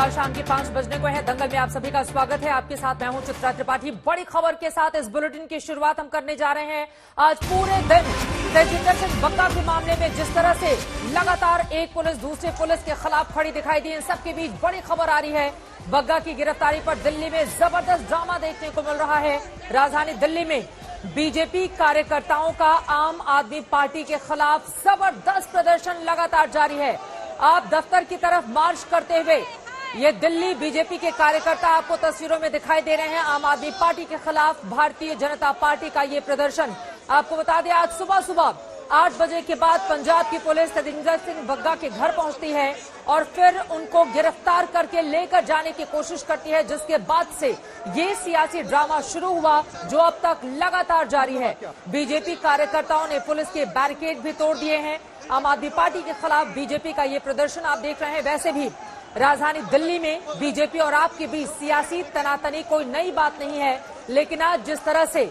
नमस्कार, शाम के 5 बजने को है। दंगल में आप सभी का स्वागत है। आपके साथ मैं हूं चित्रा त्रिपाठी। बड़ी खबर के साथ इस बुलेटिन की शुरुआत हम करने जा रहे हैं। आज पूरे दिन तेजिंदर सिंह बग्गा के मामले में जिस तरह से लगातार एक पुलिस दूसरे पुलिस के खिलाफ खड़ी दिखाई दी, इन सबके बीच बड़ी खबर आ रही है। बग्गा की गिरफ्तारी पर दिल्ली में जबरदस्त ड्रामा देखने को मिल रहा है। राजधानी दिल्ली में बीजेपी कार्यकर्ताओं का आम आदमी पार्टी के खिलाफ जबरदस्त प्रदर्शन लगातार जारी है। आप दफ्तर की तरफ मार्च करते हुए ये दिल्ली बीजेपी के कार्यकर्ता आपको तस्वीरों में दिखाई दे रहे हैं। आम आदमी पार्टी के खिलाफ भारतीय जनता पार्टी का ये प्रदर्शन। आपको बता दें, आज सुबह 8 बजे के बाद पंजाब की पुलिस तेजिंदर सिंह बग्गा के घर पहुंचती है और फिर उनको गिरफ्तार करके लेकर जाने की कोशिश करती है, जिसके बाद से ये सियासी ड्रामा शुरू हुआ जो अब तक लगातार जारी है। बीजेपी कार्यकर्ताओं ने पुलिस के बैरिकेड भी तोड़ दिए हैं। आम आदमी पार्टी के खिलाफ बीजेपी का ये प्रदर्शन आप देख रहे हैं। वैसे भी राजधानी दिल्ली में बीजेपी और आप के बीच सियासी तनातनी कोई नई बात नहीं है, लेकिन आज जिस तरह से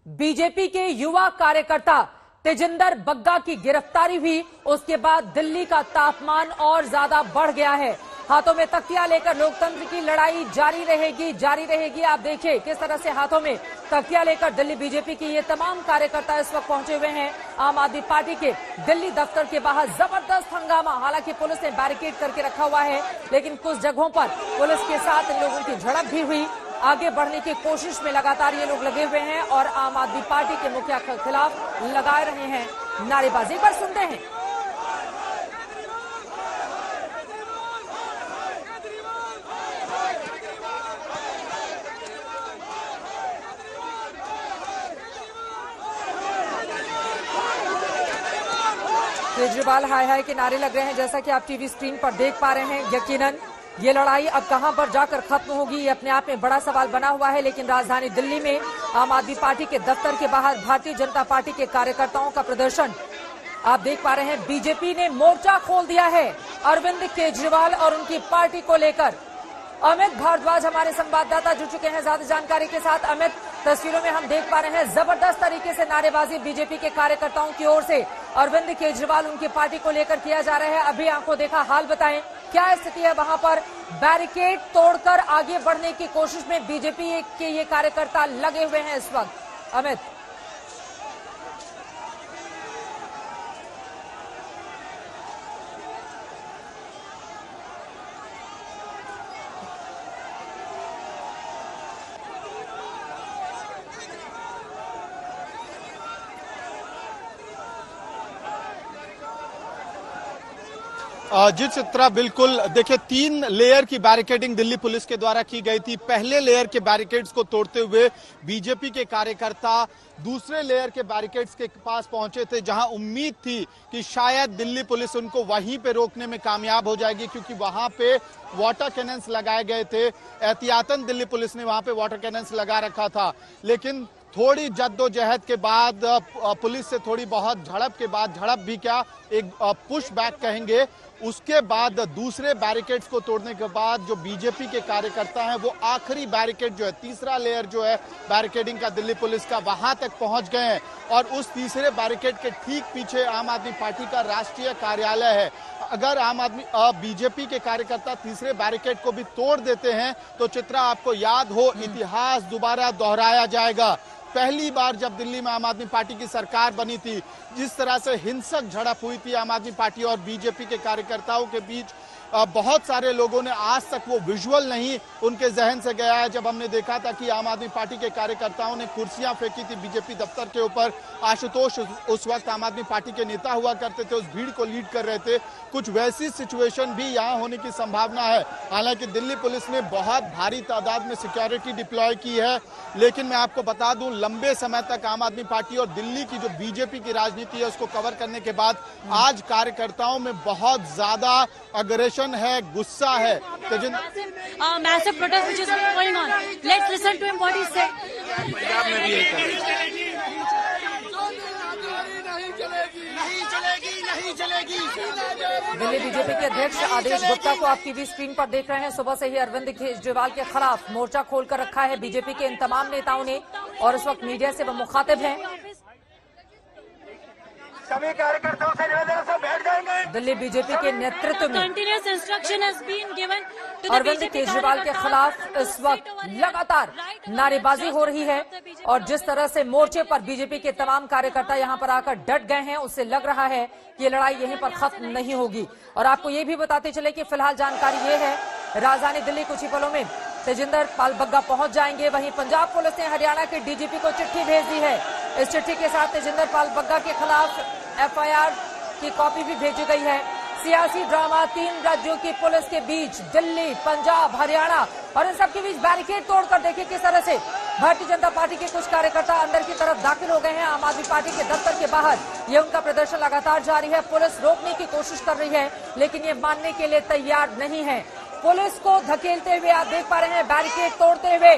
बीजेपी के युवा कार्यकर्ता तेजिंदर बग्गा की गिरफ्तारी हुई, उसके बाद दिल्ली का तापमान और ज्यादा बढ़ गया है। हाथों में तख्तियां लेकर लोकतंत्र की लड़ाई जारी रहेगी। आप देखिए किस तरह से हाथों में तख्तियां लेकर दिल्ली बीजेपी की ये तमाम कार्यकर्ता इस वक्त पहुंचे हुए हैं। आम आदमी पार्टी के दिल्ली दफ्तर के बाहर जबरदस्त हंगामा। हालांकि पुलिस ने बैरिकेड करके रखा हुआ है, लेकिन कुछ जगहों पर पुलिस के साथ इन लोगों की झड़प भी हुई। आगे बढ़ने की कोशिश में लगातार ये लोग लगे हुए हैं और आम आदमी पार्टी के मुखिया के खिलाफ लगा रहे हैं नारेबाजी। एक बार सुनते हैं। केजरीवाल हाय हाय के नारे लग रहे हैं, जैसा कि आप टीवी स्क्रीन पर देख पा रहे हैं। यकीनन ये लड़ाई अब कहां पर जाकर खत्म होगी, ये अपने आप में बड़ा सवाल बना हुआ है। लेकिन राजधानी दिल्ली में आम आदमी पार्टी के दफ्तर के बाहर भारतीय जनता पार्टी के कार्यकर्ताओं का प्रदर्शन आप देख पा रहे हैं। बीजेपी ने मोर्चा खोल दिया है अरविंद केजरीवाल और उनकी पार्टी को लेकर। अमित भारद्वाज हमारे संवाददाता जुड़ चुके हैं ज्यादा जानकारी के साथ। अमित, तस्वीरों में हम देख पा रहे हैं जबरदस्त तरीके से नारेबाजी बीजेपी के कार्यकर्ताओं की ओर से अरविंद केजरीवाल उनकी पार्टी को लेकर किया जा रहा है। अभी आंखों देखा हाल बताएं, क्या स्थिति है वहां पर? बैरिकेड तोड़कर आगे बढ़ने की कोशिश में बीजेपी के ये कार्यकर्ता लगे हुए हैं इस वक्त। अमित, जी चित्रा, बिल्कुल देखिए 3 लेयर की बैरिकेडिंग दिल्ली पुलिस के द्वारा की गई थी। पहले लेयर के बैरिकेड्स को तोड़ते हुए बीजेपी के कार्यकर्ता दूसरे लेयर के बैरिकेड्स के पास पहुंचे थे, जहां उम्मीद थी कि शायद दिल्ली पुलिस उनको वहीं पे रोकने में कामयाब हो जाएगी, क्योंकि वहां पे वाटर कैनन्स लगाए गए थे। एहतियातन दिल्ली पुलिस ने वहां पे वाटर कैनन्स लगा रखा था। लेकिन थोड़ी जद्दोजहद के बाद, पुलिस से थोड़ी बहुत झड़प के बाद, झड़प भी क्या, एक पुश बैक कहेंगे, उसके बाद दूसरे बैरिकेड्स को तोड़ने के बाद जो बीजेपी के कार्यकर्ता हैं वो आखिरी बैरिकेड जो है, तीसरा लेयर जो है बैरिकेडिंग का दिल्ली पुलिस का, वहां तक पहुंच गए हैं। और उस तीसरे बैरिकेड के ठीक पीछे आम आदमी पार्टी का राष्ट्रीय कार्यालय है। अगर बीजेपी के कार्यकर्ता तीसरे बैरिकेड को भी तोड़ देते हैं तो चित्रा, आपको याद हो, इतिहास दोबारा दोहराया जाएगा। पहली बार जब दिल्ली में आम आदमी पार्टी की सरकार बनी थी, जिस तरह से हिंसक झड़प हुई थी आम आदमी पार्टी और बीजेपी के कार्यकर्ताओं के बीच, बहुत सारे लोगों ने, आज तक वो विजुअल नहीं उनके जहन से गया है, जब हमने देखा था कि आम आदमी पार्टी के कार्यकर्ताओं ने कुर्सियां फेंकी थी बीजेपी दफ्तर के ऊपर। आशुतोष उस वक्त आम आदमी पार्टी के नेता हुआ करते थे, उस भीड़ को लीड कर रहे थे। कुछ वैसी सिचुएशन भी यहाँ होने की संभावना है। हालांकि दिल्ली पुलिस ने बहुत भारी तादाद में सिक्योरिटी डिप्लॉय की है, लेकिन मैं आपको बता दूं, लंबे समय तक आम आदमी पार्टी और दिल्ली की जो बीजेपी की राजनीति है उसको कवर करने के बाद आज कार्यकर्ताओं में बहुत ज्यादा अग्रेशन है, गुस्सा है। Massive protest which is going on. Let's listen to him what he said. Punjab में भी नहीं चलेगी। दिल्ली बीजेपी के अध्यक्ष आदेश गुप्ता को आप टीवी स्क्रीन पर देख रहे हैं। सुबह से ही अरविंद केजरीवाल के खिलाफ मोर्चा खोलकर रखा है बीजेपी के इन तमाम नेताओं ने, और इस वक्त मीडिया से वो मुखातिब हैं। सभी कार्यकर्ताओं से निवेदन से बैठ जाएंगे। दिल्ली बीजेपी के नेतृत्व में continuous instruction has been given Arvind Kejriwal के खिलाफ इस वक्त लगातार नारेबाजी हो रही है और जिस तरह से मोर्चे पर बीजेपी के तमाम कार्यकर्ता यहां पर आकर डट गए हैं, उससे लग रहा है कि ये लड़ाई यहीं पर खत्म नहीं होगी। और आपको ये भी बताते चले कि फिलहाल जानकारी ये है, राजधानी दिल्ली कुछ ही पलों में तेजिंदर पाल बग्गा पहुंच जाएंगे। वहीं पंजाब पुलिस ने हरियाणा के डीजीपी को चिट्ठी भेज दी है। इस चिट्ठी के साथ तेजिंदर पाल बग्गा के खिलाफ एफआईआर की कॉपी भी भेजी गई है। सियासी ड्रामा 3 राज्यों की पुलिस के बीच, दिल्ली, पंजाब, हरियाणा, और इन सबके बीच बैरिकेड तोड़कर देखिए किस तरह से भारतीय जनता पार्टी के कुछ कार्यकर्ता अंदर की तरफ दाखिल हो गए हैं। आम आदमी पार्टी के दफ्तर के बाहर ये उनका प्रदर्शन लगातार जारी है। पुलिस रोकने की कोशिश कर रही है लेकिन ये मानने के लिए तैयार नहीं है। पुलिस को धकेलते हुए आप देख पा रहे हैं, बैरिकेड तोड़ते हुए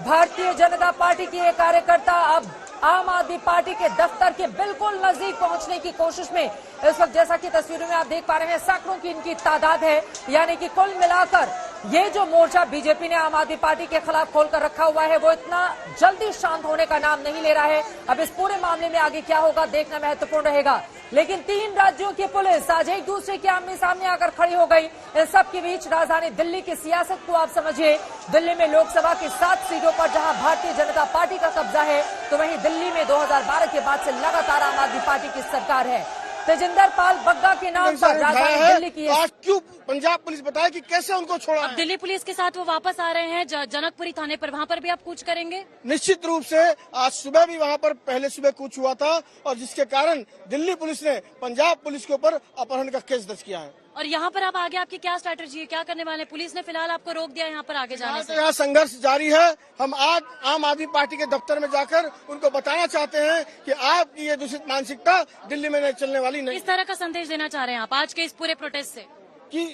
भारतीय जनता पार्टी के ये कार्यकर्ता अब आम आदमी पार्टी के दफ्तर के बिल्कुल नजदीक पहुंचने की कोशिश में इस वक्त, जैसा कि तस्वीरों में आप देख पा रहे हैं, सैकड़ों की इनकी तादाद है। यानी कि कुल मिलाकर ये जो मोर्चा बीजेपी ने आम आदमी पार्टी के खिलाफ खोलकर रखा हुआ है वो इतना जल्दी शांत होने का नाम नहीं ले रहा है। अब इस पूरे मामले में आगे क्या होगा देखना महत्वपूर्ण रहेगा। लेकिन 3 राज्यों की पुलिस आज एक दूसरे के आमने सामने आकर खड़ी हो गई। इन सब के बीच राजधानी दिल्ली की सियासत को आप समझिए। दिल्ली में लोकसभा की 7 सीटों पर जहां भारतीय जनता पार्टी का कब्जा है, तो वहीं दिल्ली में 2012 के बाद से लगातार आम आदमी पार्टी की सरकार है। तेजिंदर पाल बग्गा के नाम पर राजधानी दिल्ली की आज क्यों पंजाब पुलिस बताया कि कैसे उनको छोड़ा? अब दिल्ली पुलिस के साथ वो वापस आ रहे हैं जनकपुरी थाने पर, वहाँ पर भी आप कूच करेंगे? निश्चित रूप से आज सुबह भी वहाँ पर पहले सुबह कूच हुआ था और जिसके कारण दिल्ली पुलिस ने पंजाब पुलिस के ऊपर अपहरण का केस दर्ज किया है। और यहाँ पर आप आगे आपकी क्या स्ट्रैटेजी है, क्या करने वाले हैं? पुलिस ने फिलहाल आपको रोक दिया यहाँ पर आगे जाने से। यहाँ संघर्ष जारी है। हम आज आम आदमी पार्टी के दफ्तर में जाकर उनको बताना चाहते हैं कि आपकी ये दूषित मानसिकता दिल्ली में नहीं चलने वाली नहीं। किस तरह का संदेश देना चाह रहे हैं आप आज के इस पूरे प्रोटेस्ट से? कि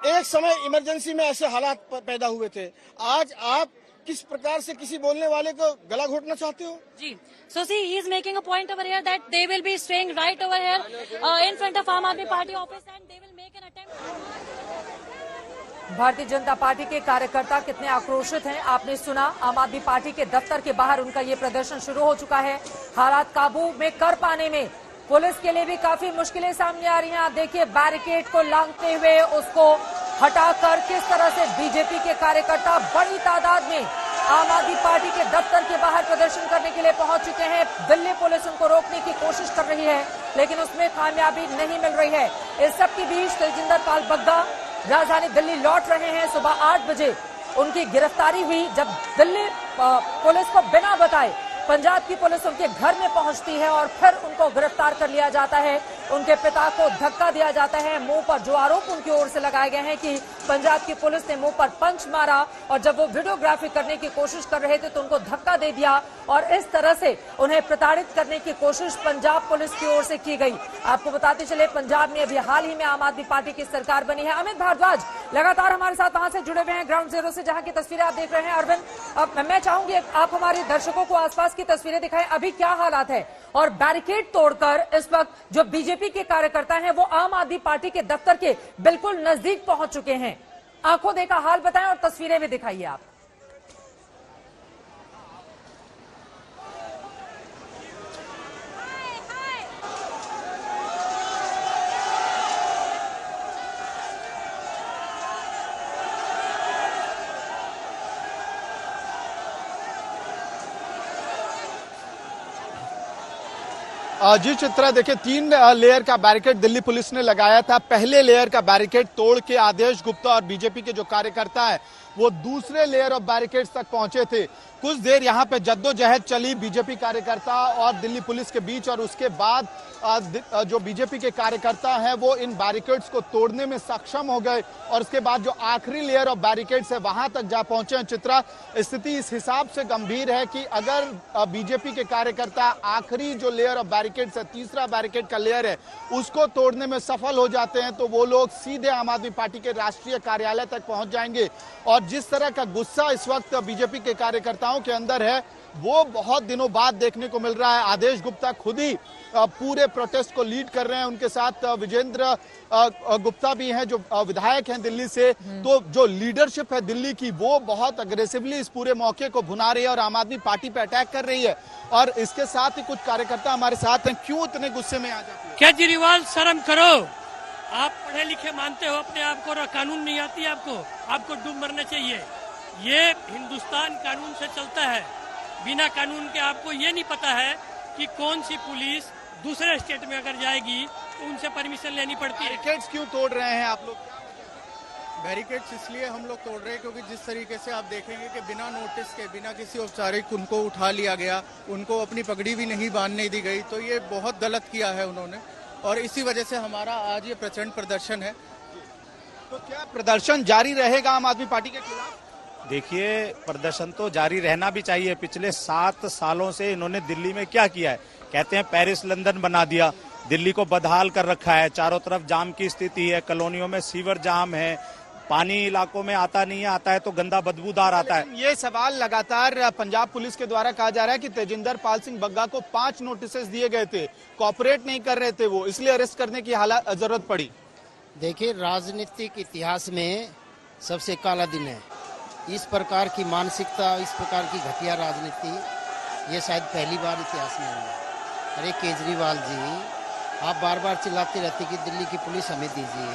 एक समय इमरजेंसी में ऐसे हालात पैदा हुए थे, आज आप किस प्रकार से किसी बोलने वाले को गला घोटना चाहते हो? जी, so see, he is making a point over here that they will be staying right over here in front of Aam Aadmi Party office and they will make an attempt. Bharatiya Janata party के कार्यकर्ता कितने आक्रोशित हैं आपने सुना। आम आदमी party के दफ्तर के बाहर उनका ये प्रदर्शन शुरू हो चुका है। हालात काबू में कर पाने में पुलिस के लिए भी काफी मुश्किलें सामने आ रही हैं। आप देखिए बैरिकेड को लांघते हुए उसको हटाकर किस तरह से बीजेपी के कार्यकर्ता बड़ी तादाद में आम आदमी पार्टी के दफ्तर के बाहर प्रदर्शन करने के लिए पहुंच चुके हैं। दिल्ली पुलिस उनको रोकने की कोशिश कर रही है लेकिन उसमें कामयाबी नहीं मिल रही है। इस सब के बीच तेजिंदर पाल बग्गा राजधानी दिल्ली लौट रहे हैं। सुबह 8 बजे उनकी गिरफ्तारी हुई जब दिल्ली पुलिस को बिना बताए पंजाब की पुलिस उनके घर में पहुंचती है और फिर उनको गिरफ्तार कर लिया जाता है। उनके पिता को धक्का दिया जाता है। मुंह पर जो आरोप उनकी ओर से लगाए गए हैं कि पंजाब की पुलिस ने मुंह पर पंच मारा और जब वो वीडियोग्राफी करने की कोशिश कर रहे थे तो उनको धक्का दे दिया और इस तरह से उन्हें प्रताड़ित करने की कोशिश पंजाब पुलिस की ओर से की गई। आपको बताते चले पंजाब में अभी हाल ही में आम आदमी पार्टी की सरकार बनी है। अमित भारद्वाज लगातार हमारे साथ वहां से जुड़े हुए हैं ग्राउंड जीरो से, जहां की तस्वीरें आप देख रहे हैं। अरविंद, अब मैं चाहूंगी आप हमारे दर्शकों को आसपास की तस्वीरें दिखाएं, अभी क्या हालात है और बैरिकेड तोड़कर इस वक्त जो बीजेपी के कार्यकर्ता हैं वो आम आदमी पार्टी के दफ्तर के बिल्कुल नजदीक पहुंच चुके हैं। आंखों देखा हाल बताएं और तस्वीरें भी दिखाइए आप। जी चित्रा, देखिए 3 लेयर का बैरिकेड दिल्ली पुलिस ने लगाया था। पहले लेयर का बैरिकेड तोड़ के आदेश गुप्ता और बीजेपी के जो कार्यकर्ता है वो दूसरे लेयर ऑफ बैरिकेड्स तक पहुंचे थे। कुछ देर यहां पे जद्दोजहद चली बीजेपी कार्यकर्ता और दिल्ली पुलिस के बीच और उसके बाद जो बीजेपी के कार्यकर्ता हैं वो इन बैरिकेड्स को तोड़ने में सक्षम हो गए और उसके बाद जो आखिरी लेयर ऑफ बैरिकेड्स है वहां तक जा पहुंचे हैं। चित्रा, स्थिति इस हिसाब से गंभीर है कि अगर बीजेपी के कार्यकर्ता आखिरी जो लेयर ऑफ बैरिकेड्स है, तीसरा बैरिकेड का लेयर है, उसको तोड़ने में सफल हो जाते हैं तो वो लोग सीधे आम आदमी पार्टी के राष्ट्रीय कार्यालय तक पहुंच जाएंगे। और जिस तरह का गुस्सा इस वक्त बीजेपी के कार्यकर्ताओं के अंदर है वो बहुत दिनों बाद देखने को मिल रहा है। आदेश गुप्ता खुद ही पूरे प्रोटेस्ट को लीड कर रहे हैं, उनके साथ विजेंद्र गुप्ता भी हैं जो विधायक हैं दिल्ली से। तो जो लीडरशिप है दिल्ली की वो बहुत अग्रेसिवली इस पूरे मौके को भुना रही है और आम आदमी पार्टी पे अटैक कर रही है। और इसके साथ ही कुछ कार्यकर्ता हमारे साथ हैं, क्यों इतने गुस्से में आ जाते हैं? केजरीवाल शर्म करो, आप पढ़े लिखे मानते हो अपने आप को और कानून नहीं आती आपको डूब मरना चाहिए। ये हिंदुस्तान कानून से चलता है, बिना कानून के आपको ये नहीं पता है कि कौन सी पुलिस दूसरे स्टेट में अगर जाएगी तो उनसे परमिशन लेनी पड़ती है। बैरिकेड्स क्यों तोड़ रहे हैं आप लोग? बैरिकेड्स इसलिए हम लोग तोड़ रहे हैं क्योंकि जिस तरीके से आप देखेंगे कि बिना नोटिस के, बिना किसी औपचारिक उनको उठा लिया गया, उनको अपनी पगड़ी भी नहीं बांधने दी गई, तो ये बहुत गलत किया है उन्होंने और इसी वजह से हमारा आज ये प्रचंड प्रदर्शन है। तो क्या प्रदर्शन जारी रहेगा आम आदमी पार्टी के खिलाफ? देखिए, प्रदर्शन तो जारी रहना भी चाहिए। पिछले 7 सालों से इन्होंने दिल्ली में क्या किया है? कहते हैं पेरिस लंदन बना दिया, दिल्ली को बदहाल कर रखा है, चारों तरफ जाम की स्थिति है, कॉलोनियों में सीवर जाम है, पानी इलाकों में आता नहीं है, आता है तो गंदा बदबूदार आता है। ये सवाल लगातार पंजाब पुलिस के द्वारा कहा जा रहा है कि तेजिंदर पाल सिंह बग्गा को 5 नोटिस दिए गए थे, कोऑपरेट नहीं कर रहे थे वो, इसलिए अरेस्ट करने की जरूरत पड़ी। देखिए, राजनीतिक इतिहास में सबसे काला दिन है। इस प्रकार की मानसिकता, इस प्रकार की घटिया राजनीति ये शायद पहली बार इतिहास में हुई। अरे केजरीवाल जी, आप बार बार चिल्लाते रहते कि दिल्ली की पुलिस हमें दीजिए,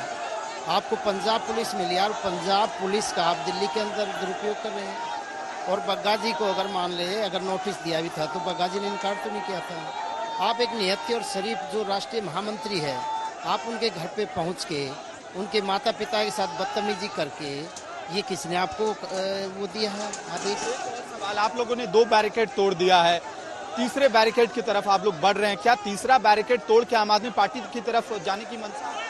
आपको पंजाब पुलिस मिली और पंजाब पुलिस का आप दिल्ली के अंदर दुरुपयोग कर रहे हैं। और बग्गा जी को अगर मान ले, अगर नोटिस दिया भी था तो बग्गा जी ने इनकार तो नहीं किया था। आप एक निहत्थे और शरीफ जो राष्ट्रीय महामंत्री है, आप उनके घर पे पहुंच के उनके माता पिता के साथ बदतमीजी करके, ये किसने आपको वो दिया है आदेश? सवाल, आप लोगों ने 2 बैरिकेड तोड़ दिया है, तीसरे बैरिकेड की तरफ आप लोग बढ़ रहे हैं, क्या तीसरा बैरिकेड तोड़ के आम आदमी पार्टी की तरफ जाने की मंशा है?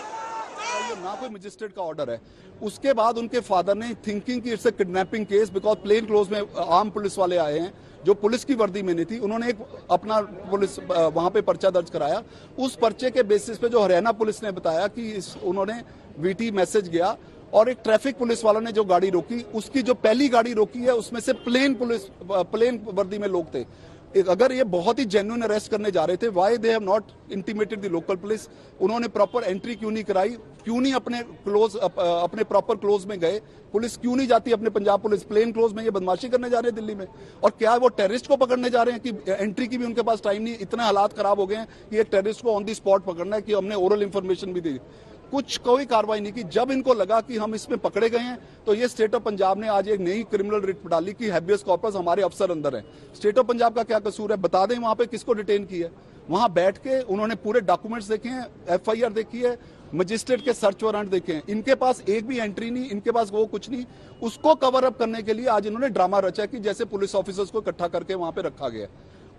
ये ना कोई मजिस्ट्रेट का ऑर्डर है। उसके बाद उनके फादर ने थिंकिंग की it's a kidnapping case, because plain clothes में आम पुलिस वाले आए हैं जो पुलिस की वर्दी में नहीं थी, उन्होंने एक अपना पुलिस वहां पे पर्चा दर्ज कराया। उस पर्चे के बेसिस पे जो हरियाणा पुलिस ने बताया कि उन्होंने वीटी मैसेज गया और एक ट्रैफिक पुलिस वालों ने जो गाड़ी रोकी, उसकी जो पहली गाड़ी रोकी है उसमें से प्लेन वर्दी में लोग थे। अगर ये बहुत ही जेन्युइन अरेस्ट करने जा रहे थे, why they have not intimated the local police? उन्होंने प्रॉपर एंट्री क्यों नहीं कराई? क्यों नहीं अपने प्रॉपर क्लोज में गए? पुलिस क्यों नहीं जाती अपने पंजाब पुलिस प्लेन क्लोज में? ये बदमाशी करने जा रहे हैं दिल्ली में। और क्या वो टेररिस्ट को पकड़ने जा रहे हैं कि एंट्री की भी उनके पास टाइम नहीं? इतने हालात खराब हो गए हैं कि एक टेररिस्ट को ऑन दी स्पॉट पकड़ना है कि हमने ओरल इंफॉर्मेशन भी दी, कोई कार्रवाई नहीं की। जब इनको लगा कि हम इसमें पकड़े गए हैं तो ये स्टेट ऑफ पंजाब ने आज एक नई क्रिमिनल रिट डाली कि हैबियस कॉर्पस हमारे अफसर अंदर हैं। स्टेट ऑफ पंजाब का क्या कसूर है? बता दें वहां पे किसको डिटेन किया है। वहां बैठ के उन्होंने पूरे डॉक्यूमेंट्स देखे हैं, FIR देखी है, मजिस्ट्रेट के सर्च वारंट देखे हैं। इनके पास एक भी एंट्री नहीं, इनके पास वो कुछ नहीं। उसको कवर अप करने के लिए आज इन्होंने ड्रामा रचा कि जैसे पुलिस ऑफिसर्स को इकट्ठा करके वहां पे रखा गया।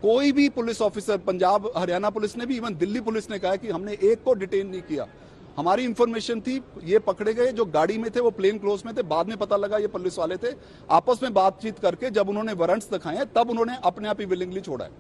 कोई भी police officer, Punjab Haryana police ने भी, इवन दिल्ली पुलिस ने कहा कि हमने एक को डिटेन नहीं किया। हमारी इंफॉर्मेशन थी, ये पकड़े गए, जो गाड़ी में थे वो प्लेन क्लोज में थे। बाद में पता लगा ये पुलिस वाले थे। आपस में बातचीत करके जब उन्होंने वारंट्स दिखाए तब उन्होंने अपने आप ही विलिंगली छोड़ा है।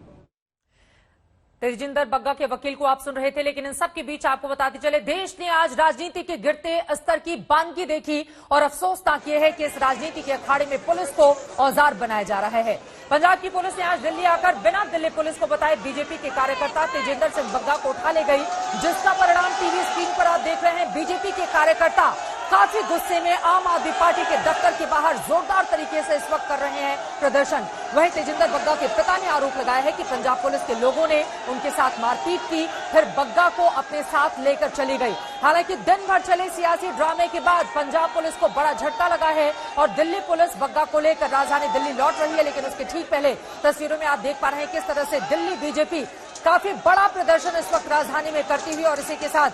तेजिंदर बग्गा के वकील को आप सुन रहे थे, लेकिन इन सब के बीच आपको बताते चले, देश ने आज राजनीति के गिरते स्तर की बानगी देखी और अफसोसनाक यह है कि इस राजनीति के अखाड़े में पुलिस को औजार बनाया जा रहा है। पंजाब की पुलिस ने आज दिल्ली आकर बिना दिल्ली पुलिस को बताए बीजेपी के कार्यकर्ता तेजिंदर सिंह बग्गा को उठा ले गई, जिसका परिणाम टीवी स्क्रीन पर आप देख रहे हैं। बीजेपी के कार्यकर्ता काफी गुस्से में आम आदमी पार्टी के दफ्तर के बाहर जोरदार तरीके से इस वक्त कर रहे हैं प्रदर्शन। वहीं तेजिंदर बग्गा के पिता ने आरोप लगाया है कि पंजाब पुलिस के लोगों ने उनके साथ मारपीट की, फिर बग्गा को अपने साथ लेकर चली गई। हालांकि दिन भर चले सियासी ड्रामे के बाद पंजाब पुलिस को बड़ा झटका लगा है और दिल्ली पुलिस बग्गा को लेकर राजधानी दिल्ली लौट रही है। लेकिन उसके ठीक पहले तस्वीरों में आप देख पा रहे हैं किस तरह से दिल्ली बीजेपी काफी बड़ा प्रदर्शन इस वक्त राजधानी में करती हुई, और इसी के साथ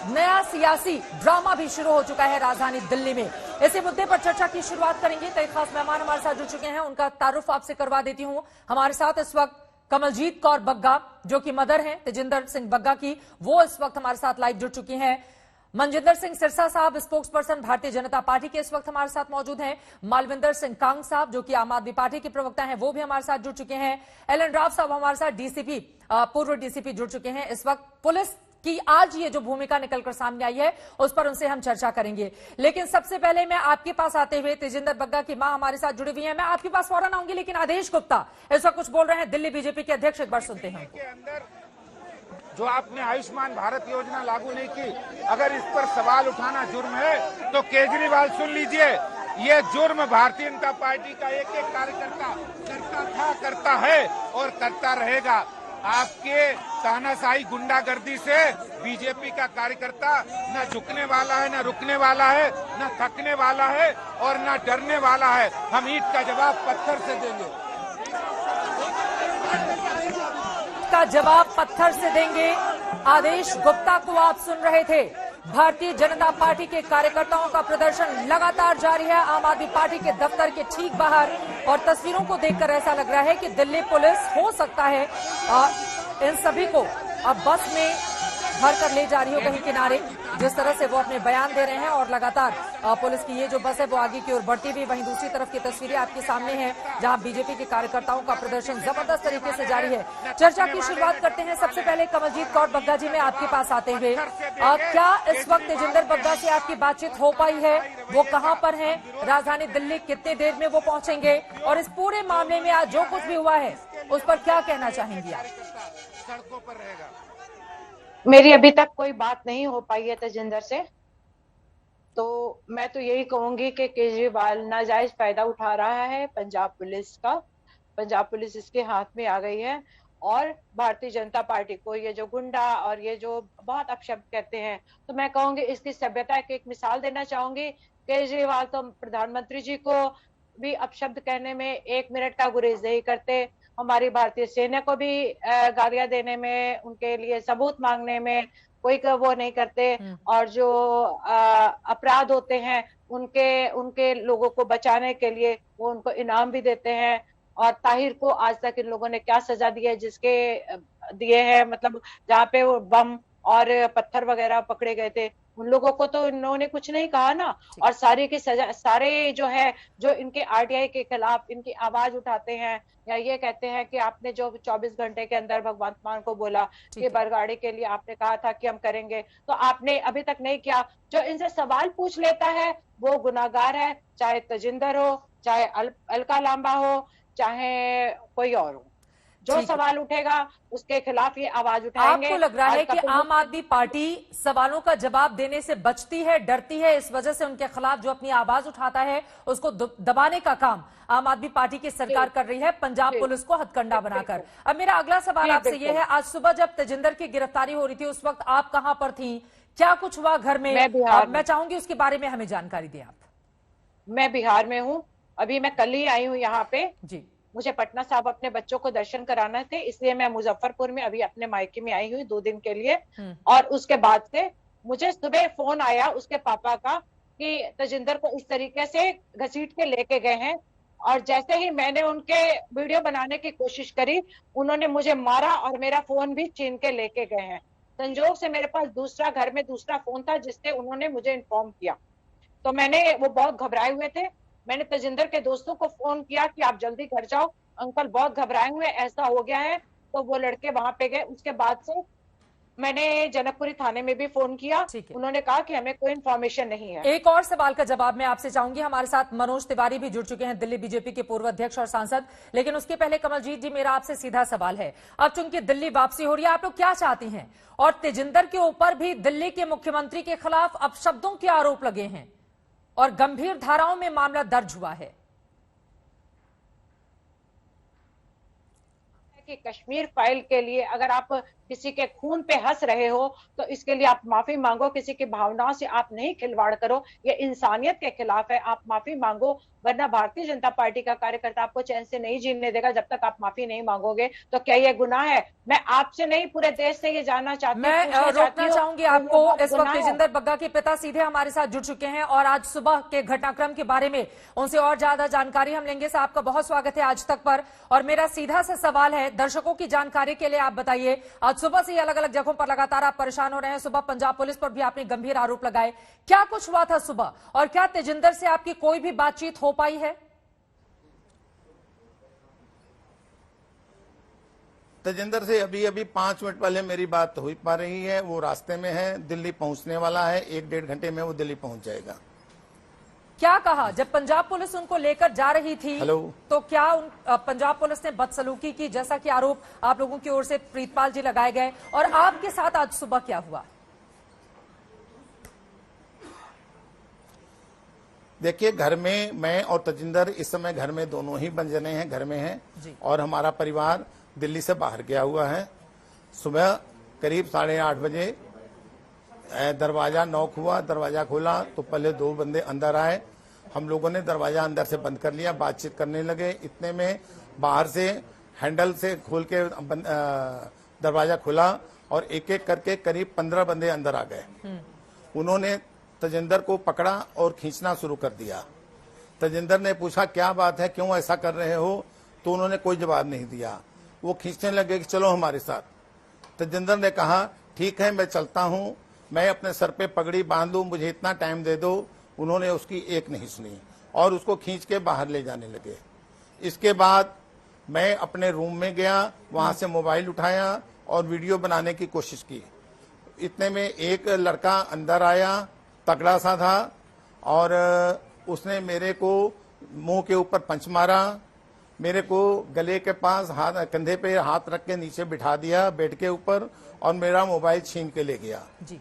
नया सियासी ड्रामा भी शुरू हो चुका है राजधानी दिल्ली में। इसी मुद्दे पर चर्चा की शुरुआत करेंगे। कई खास मेहमान हमारे साथ जुड़ चुके हैं, उनका तारुफ आपसे करवा देती हूं। हमारे साथ इस वक्त कमलजीत कौर बग्गा, जो कि मदर हैं तेजिंदर सिंह बग्गा की, वो इस वक्त हमारे साथ लाइव जुड़ चुकी हैं। मनजिंदर सिंह सिरसा साहब, spokes person Bharatiya Janata party के, इस वक्त हमारे साथ मौजूद हैं। मालविंदर सिंह कांग साहब, जो कि आम आदमी पार्टी के प्रवक्ता हैं, वो भी हमारे साथ जुड़ चुके हैं। एलन राव साहब हमारे साथ डीसीपी, पूर्व डीसीपी जुड़ चुके हैं। इस वक्त पुलिस की आज ये जो भूमिका निकलकर सामने आई है उस पर उनसे हम चर्चा करेंगे। लेकिन सबसे पहले मैं आपके पास आते हुए, तेजिंदर बग्गा की मां हमारे साथ जुड़ी हुई है, मैं आपके पास फौरन आऊंगी, लेकिन आदेश गुप्ता इस वक्त कुछ बोल रहे हैं, दिल्ली बीजेपी के अध्यक्ष, एक बार सुनते हैं। जो आपने आयुष्मान भारत योजना लागू नहीं की, अगर इस पर सवाल उठाना जुर्म है तो केजरीवाल सुन लीजिए, ये जुर्म भारतीय जनता पार्टी का एक एक कार्यकर्ता करता था, करता है और करता रहेगा। आपके तानाशाही गुंडागर्दी से बीजेपी का कार्यकर्ता न झुकने वाला है, न रुकने वाला है, न थकने वाला है और न डरने वाला है। हम ईंट का जवाब पत्थर से देंगे। का जवाब पत्थर से देंगे। आदेश गुप्ता को आप सुन रहे थे। भारतीय जनता पार्टी के कार्यकर्ताओं का प्रदर्शन लगातार जारी है आम आदमी पार्टी के दफ्तर के ठीक बाहर, और तस्वीरों को देखकर ऐसा लग रहा है कि दिल्ली पुलिस हो सकता है इन सभी को अब बस में भर कर ले जा रही हो कहीं किनारे, जिस तरह से वो अपने बयान दे रहे हैं। और लगातार पुलिस की ये जो बस है वो आगे की ओर बढ़ती हुई, वहीं दूसरी तरफ की तस्वीरें आपके सामने हैं जहां बीजेपी के कार्यकर्ताओं का प्रदर्शन जबरदस्त तरीके से जारी है। चर्चा की शुरुआत करते हैं। सबसे पहले कमलजीत कौर बग्गा जी, मैं आपके पास आते हुए, क्या इस वक्त तेजिंदर बग्गा से आपकी बातचीत हो पाई है? वो कहां पर हैं? राजधानी दिल्ली कितने देर में वो पहुंचेंगे? और इस पूरे मामले में आज जो कुछ भी हुआ है उस पर क्या कहना चाहेंगी आप? सड़कों पर रहेगा। मेरी अभी तक कोई बात नहीं हो पाई है तेजिंदर से, तो मैं तो यही कहूंगी कि केजरीवाल नाजायज फायदा उठा रहा है पंजाब पुलिस का। पंजाब पुलिस इसके हाथ में आ गई है और भारतीय जनता पार्टी को ये जो गुंडा और ये जो बहुत अपशब्द कहते हैं, तो मैं कहूंगी इसकी सभ्यता की एक मिसाल देना चाहूंगी। केजरीवाल तो प्रधानमंत्री जी को भी अपशब्द कहने में 1 मिनट का गुरेज नहीं करते, हमारी भारतीय सेना को भी गालियां देने में, उनके लिए सबूत मांगने में कोई वो नहीं करते, और जो अपराध होते हैं उनके लोगों को बचाने के लिए वो उनको इनाम भी देते हैं। और ताहिर को आज तक इन लोगों ने क्या सजा दी है, जिसके दिए हैं, मतलब जहाँ पे वो बम और पत्थर वगैरह पकड़े गए थे, उन लोगों को तो इन्होंने कुछ नहीं कहा ना। और सारे की सजा, सारे जो है जो इनके आरटीआई के खिलाफ इनकी आवाज उठाते हैं या ये कहते हैं कि आपने जो 24 घंटे के अंदर भगवंत मान को बोला कि बरगाड़ी के लिए आपने कहा था कि हम करेंगे, तो आपने अभी तक नहीं किया। जो इनसे सवाल पूछ लेता है वो गुनाहगार है, चाहे तेजिंदर हो, चाहे अलका लांबा हो, चाहे कोई और हो। जो सवाल उठेगा उसके खिलाफ ये आवाज उठाएंगे। आपको लग रहा है कि आम आदमी पार्टी सवालों का जवाब देने से बचती है, डरती है, इस वजह से उनके खिलाफ जो अपनी आवाज उठाता है उसको दबाने का काम आम आदमी पार्टी की सरकार कर रही है, पंजाब पुलिस को हथकंडा बनाकर। अब मेरा अगला सवाल आपसे ये है, आज सुबह जब तेजिंदर की गिरफ्तारी हो रही थी उस वक्त आप कहां पर थी? क्या कुछ हुआ घर में? मैं चाहूंगी उसके बारे में हमें जानकारी दें आप। मैं बिहार में हूँ, अभी मैं कल ही आई हूँ यहाँ पे जी। मुझे पटना साहब अपने बच्चों को दर्शन कराना थे, इसलिए मैं मुजफ्फरपुर में अभी अपने मायके में आई हुई 2 दिन के लिए। और उसके बाद से मुझे सुबह फोन आया उसके पापा का कि तेजिंदर को इस तरीके से घसीट के लेके गए हैं, और जैसे ही मैंने उनके वीडियो बनाने की कोशिश करी उन्होंने मुझे मारा और मेरा फोन भी छीन के लेके गए हैं। संजोग से मेरे पास घर में दूसरा फोन था जिससे उन्होंने मुझे इन्फॉर्म किया, तो वो बहुत घबराए हुए थे। मैंने तेजिंदर के दोस्तों को फोन किया कि आप जल्दी घर जाओ, अंकल बहुत घबराए हुए, ऐसा हो गया है, तो वो लड़के वहां पे गए। उसके बाद से मैंने जनकपुरी थाने में भी फोन किया, उन्होंने कहा कि हमें कोई इन्फॉर्मेशन नहीं है। एक और सवाल का जवाब मैं आपसे चाहूंगी। हमारे साथ मनोज तिवारी भी जुड़ चुके हैं, दिल्ली बीजेपी के पूर्व अध्यक्ष और सांसद, लेकिन उसके पहले कमलजीत जी मेरा आपसे सीधा सवाल है, अब चूंकि दिल्ली वापसी हो रही है, आप लोग क्या चाहती हैं? और तेजिंदर के ऊपर भी दिल्ली के मुख्यमंत्री के खिलाफ अपशब्दों के आरोप लगे हैं और गंभीर धाराओं में मामला दर्ज हुआ है। कि कश्मीर फाइल के लिए अगर आप किसी के खून पे हंस रहे हो तो इसके लिए आप माफी मांगो, किसी की भावनाओं से आप नहीं खिलवाड़ करो, ये इंसानियत के खिलाफ है, आप माफी मांगो, वरना भारतीय जनता पार्टी का कार्यकर्ता आपको चैन से नहीं जीने देगा जब तक आप माफी नहीं मांगोगे। तो क्या ये गुनाह है? मैं आपसे नहीं पूरे देश से ये जानना चाहती हूँ। मैं रोकना चाहूंगी आपको। इस वक्त तेजिंदर बग्गा के पिता सीधे हमारे साथ जुड़ चुके हैं और आज सुबह के घटनाक्रम के बारे में उनसे और ज्यादा जानकारी हम लेंगे। साहब का बहुत स्वागत है आज तक पर, और मेरा सीधा सा सवाल है दर्शकों की जानकारी के लिए, आप बताइए आज सुबह से अलग अलग जगहों पर लगातार आप परेशान हो रहे हैं, सुबह पंजाब पुलिस पर भी आपने गंभीर आरोप लगाए, क्या कुछ हुआ था सुबह और क्या तेजिंदर से आपकी कोई भी बातचीत हो पाई है? तेजिंदर से अभी 5 मिनट पहले मेरी बात हो पा रही है, वो रास्ते में है, दिल्ली पहुंचने वाला है, 1-1.5 घंटे में वो दिल्ली पहुंच जाएगा। क्या कहा जब पंजाब पुलिस उनको लेकर जा रही थी? तो क्या पंजाब पुलिस ने बदसलूकी की जैसा कि आरोप आप लोगों की ओर से प्रीतपाल जी लगाए गए, और आपके साथ आज सुबह क्या हुआ? देखिए, घर में मैं और तेजिंदर इस समय घर में दोनों ही बंजने हैं, घर में हैं, और हमारा परिवार दिल्ली से बाहर गया हुआ है। सुबह करीब 8:30 बजे दरवाजा नॉक हुआ, दरवाजा खोला तो पहले 2 बंदे अंदर आए। हम लोगों ने दरवाजा अंदर से बंद कर लिया, बातचीत करने लगे। इतने में बाहर से हैंडल से खोल के दरवाजा खुला और एक एक करके करीब 15 बंदे अंदर आ गए। उन्होंने तजिंदर को पकड़ा और खींचना शुरू कर दिया। तजिंदर ने पूछा क्या बात है, क्यों ऐसा कर रहे हो, तो उन्होंने कोई जवाब नहीं दिया। वो खींचने लगे कि चलो हमारे साथ। तजिंदर ने कहा ठीक है मैं चलता हूं, मैं अपने सर पे पगड़ी बांध लूं, मुझे इतना टाइम दे दो। उन्होंने उसकी एक नहीं सुनी और उसको खींच के बाहर ले जाने लगे। इसके बाद मैं अपने रूम में गया, वहां से मोबाइल उठाया और वीडियो बनाने की कोशिश की। इतने में एक लड़का अंदर आया, तगड़ा सा था, और उसने मेरे को मुंह के ऊपर पंच मारा, मेरे को गले के पास हाथ, कंधे पे हाथ रख के नीचे बिठा दिया बेड के ऊपर, और मेरा मोबाइल छीन के ले गया जी।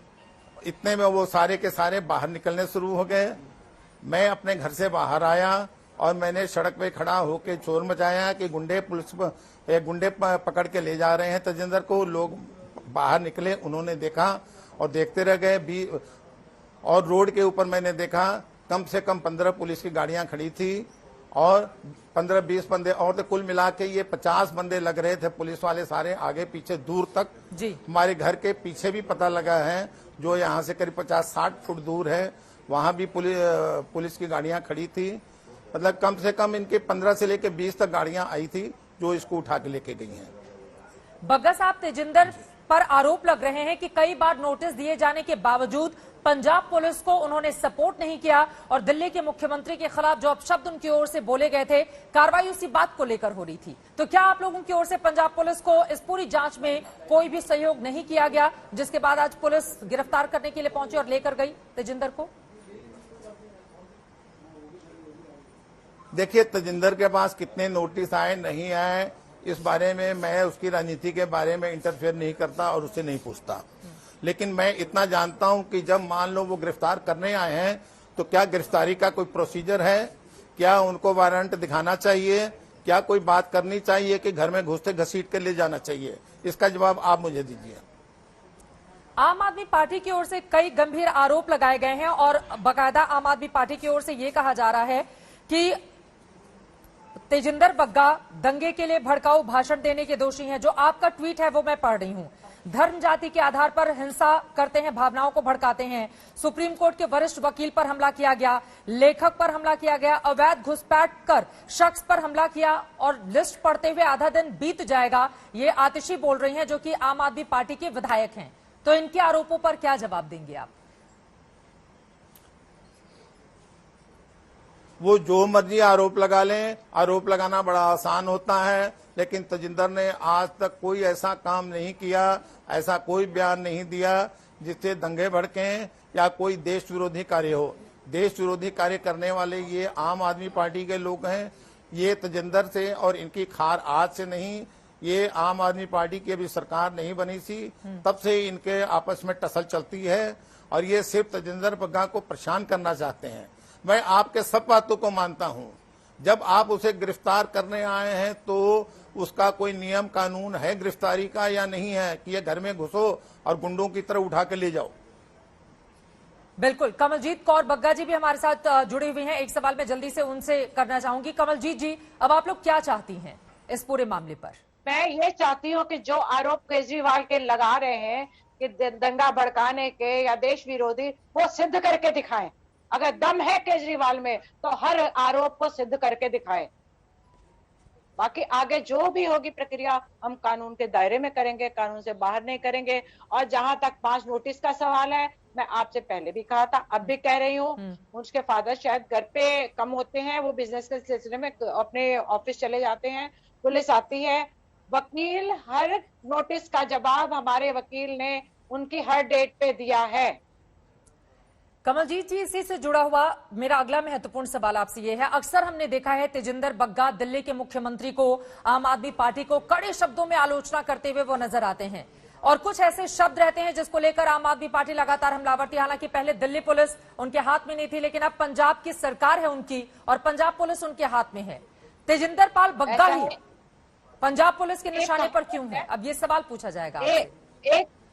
इतने में वो सारे के सारे बाहर निकलने शुरू हो गए। मैं अपने घर से बाहर आया और मैंने सड़क पे खड़ा होकर शोर मचाया कि गुंडे गुंडे पकड़ के ले जा रहे हैं तजिंदर को। लोग बाहर निकले, उन्होंने देखा और देखते रह गए। और रोड के ऊपर मैंने देखा कम से कम 15 पुलिस की गाड़ियां खड़ी थी और 15-20 बंदे और तो कुल मिला के ये 50 बंदे लग रहे थे पुलिस वाले, सारे आगे पीछे दूर तक जी। हमारे घर के पीछे भी पता लगा है, जो यहाँ से करीब 50-60 फुट दूर है, वहां भी पुलिस की गाड़ियां खड़ी थी। मतलब कम से कम इनके 15 से लेकर 20 तक गाड़ियां आई थी जो इसको उठा के लेके गई हैं। बग्गा साहब, तेजिंदर पर आरोप लग रहे हैं कि कई बार नोटिस दिए जाने के बावजूद पंजाब पुलिस को उन्होंने सपोर्ट नहीं किया और दिल्ली के मुख्यमंत्री के खिलाफ जो अपशब्द उनकी ओर से बोले गए थे, कार्रवाई उसी बात को लेकर हो रही थी। तो क्या आप लोगों की ओर से पंजाब पुलिस को इस पूरी जांच में कोई भी सहयोग नहीं किया गया, जिसके बाद आज पुलिस गिरफ्तार करने के लिए पहुंची और लेकर गई तेजिंदर को? देखिए, तजिंदर के पास कितने नोटिस आए नहीं आए, इस बारे में मैं उसकी राजनीति के बारे में इंटरफेयर नहीं करता और उससे नहीं पूछता। लेकिन मैं इतना जानता हूं कि जब मान लो वो गिरफ्तार करने आए हैं तो क्या गिरफ्तारी का कोई प्रोसीजर है, क्या उनको वारंट दिखाना चाहिए, क्या कोई बात करनी चाहिए कि घर में घुसते घसीट के ले जाना चाहिए? इसका जवाब आप मुझे दीजिए। आम आदमी पार्टी की ओर से कई गंभीर आरोप लगाए गए हैं और बाकायदा आम आदमी पार्टी की ओर से ये कहा जा रहा है कि तेजिंदर बग्गा दंगे के लिए भड़काऊ भाषण देने के दोषी हैं। जो आपका ट्वीट है वो मैं पढ़ रही हूं। धर्म जाति के आधार पर हिंसा करते हैं, भावनाओं को भड़काते हैं। सुप्रीम कोर्ट के वरिष्ठ वकील पर हमला किया गया, लेखक पर हमला किया गया, अवैध घुसपैठ कर शख्स पर हमला किया और लिस्ट पढ़ते हुए आधा दिन बीत जाएगा। ये आतिशी बोल रही हैं जो कि आम आदमी पार्टी के विधायक हैं। तो इनके आरोपों पर क्या जवाब देंगे आप? वो जो मर्जी आरोप लगा लें, आरोप लगाना बड़ा आसान होता है, लेकिन तजिंदर ने आज तक कोई ऐसा काम नहीं किया, ऐसा कोई बयान नहीं दिया जिससे दंगे भड़कें या कोई देश विरोधी कार्य हो। देश विरोधी कार्य करने वाले ये आम आदमी पार्टी के लोग हैं। ये तजिंदर से और इनकी खार आज से नहीं, ये आम आदमी पार्टी की अभी सरकार नहीं बनी थी तब से इनके आपस में टसल चलती है और ये सिर्फ तजिंदर बग्गा को परेशान करना चाहते हैं। मैं आपके सब बातों को मानता हूं। जब आप उसे गिरफ्तार करने आए हैं तो उसका कोई नियम कानून है गिरफ्तारी का या नहीं है कि ये घर में घुसो और गुंडों की तरह उठा के ले जाओ? बिल्कुल। कमलजीत कौर बग्गा जी भी हमारे साथ जुड़े हुए हैं। एक सवाल मैं जल्दी से उनसे करना चाहूंगी। कमलजीत जी, अब आप लोग क्या चाहती हैं इस पूरे मामले पर? मैं ये चाहती हूँ कि जो आरोप केजरीवाल के लगा रहे हैं कि दंगा भड़काने के या देश विरोधी, वो सिद्ध करके दिखाएं। अगर दम है केजरीवाल में तो हर आरोप को सिद्ध करके दिखाएं। बाकी आगे जो भी होगी प्रक्रिया हम कानून के दायरे में करेंगे, कानून से बाहर नहीं करेंगे। और जहां तक 5 नोटिस का सवाल है, मैं आपसे पहले भी कहा था, अब भी कह रही हूँ, उसके फादर शायद घर पे कम होते हैं, वो बिजनेस के सिलसिले में अपने ऑफिस चले जाते हैं, पुलिस आती है। वकील हर नोटिस का जवाब हमारे वकील ने उनकी हर डेट पे दिया है। कमलजीत जी, इसी से जुड़ा हुआ मेरा अगला महत्वपूर्ण सवाल आपसे ये है, अक्सर हमने देखा है तेजिंदर बग्गा दिल्ली के मुख्यमंत्री को, आम आदमी पार्टी को कड़े शब्दों में आलोचना करते हुए वो नजर आते हैं और कुछ ऐसे शब्द रहते हैं जिसको लेकर आम आदमी पार्टी लगातार हमलावर थी। हालांकि पहले दिल्ली पुलिस उनके हाथ में नहीं थी, लेकिन अब पंजाब की सरकार है उनकी और पंजाब पुलिस उनके हाथ में है। तेजिंदर पाल बग्गा ही पंजाब पुलिस के निशाने पर क्यों है, अब ये सवाल पूछा जाएगा।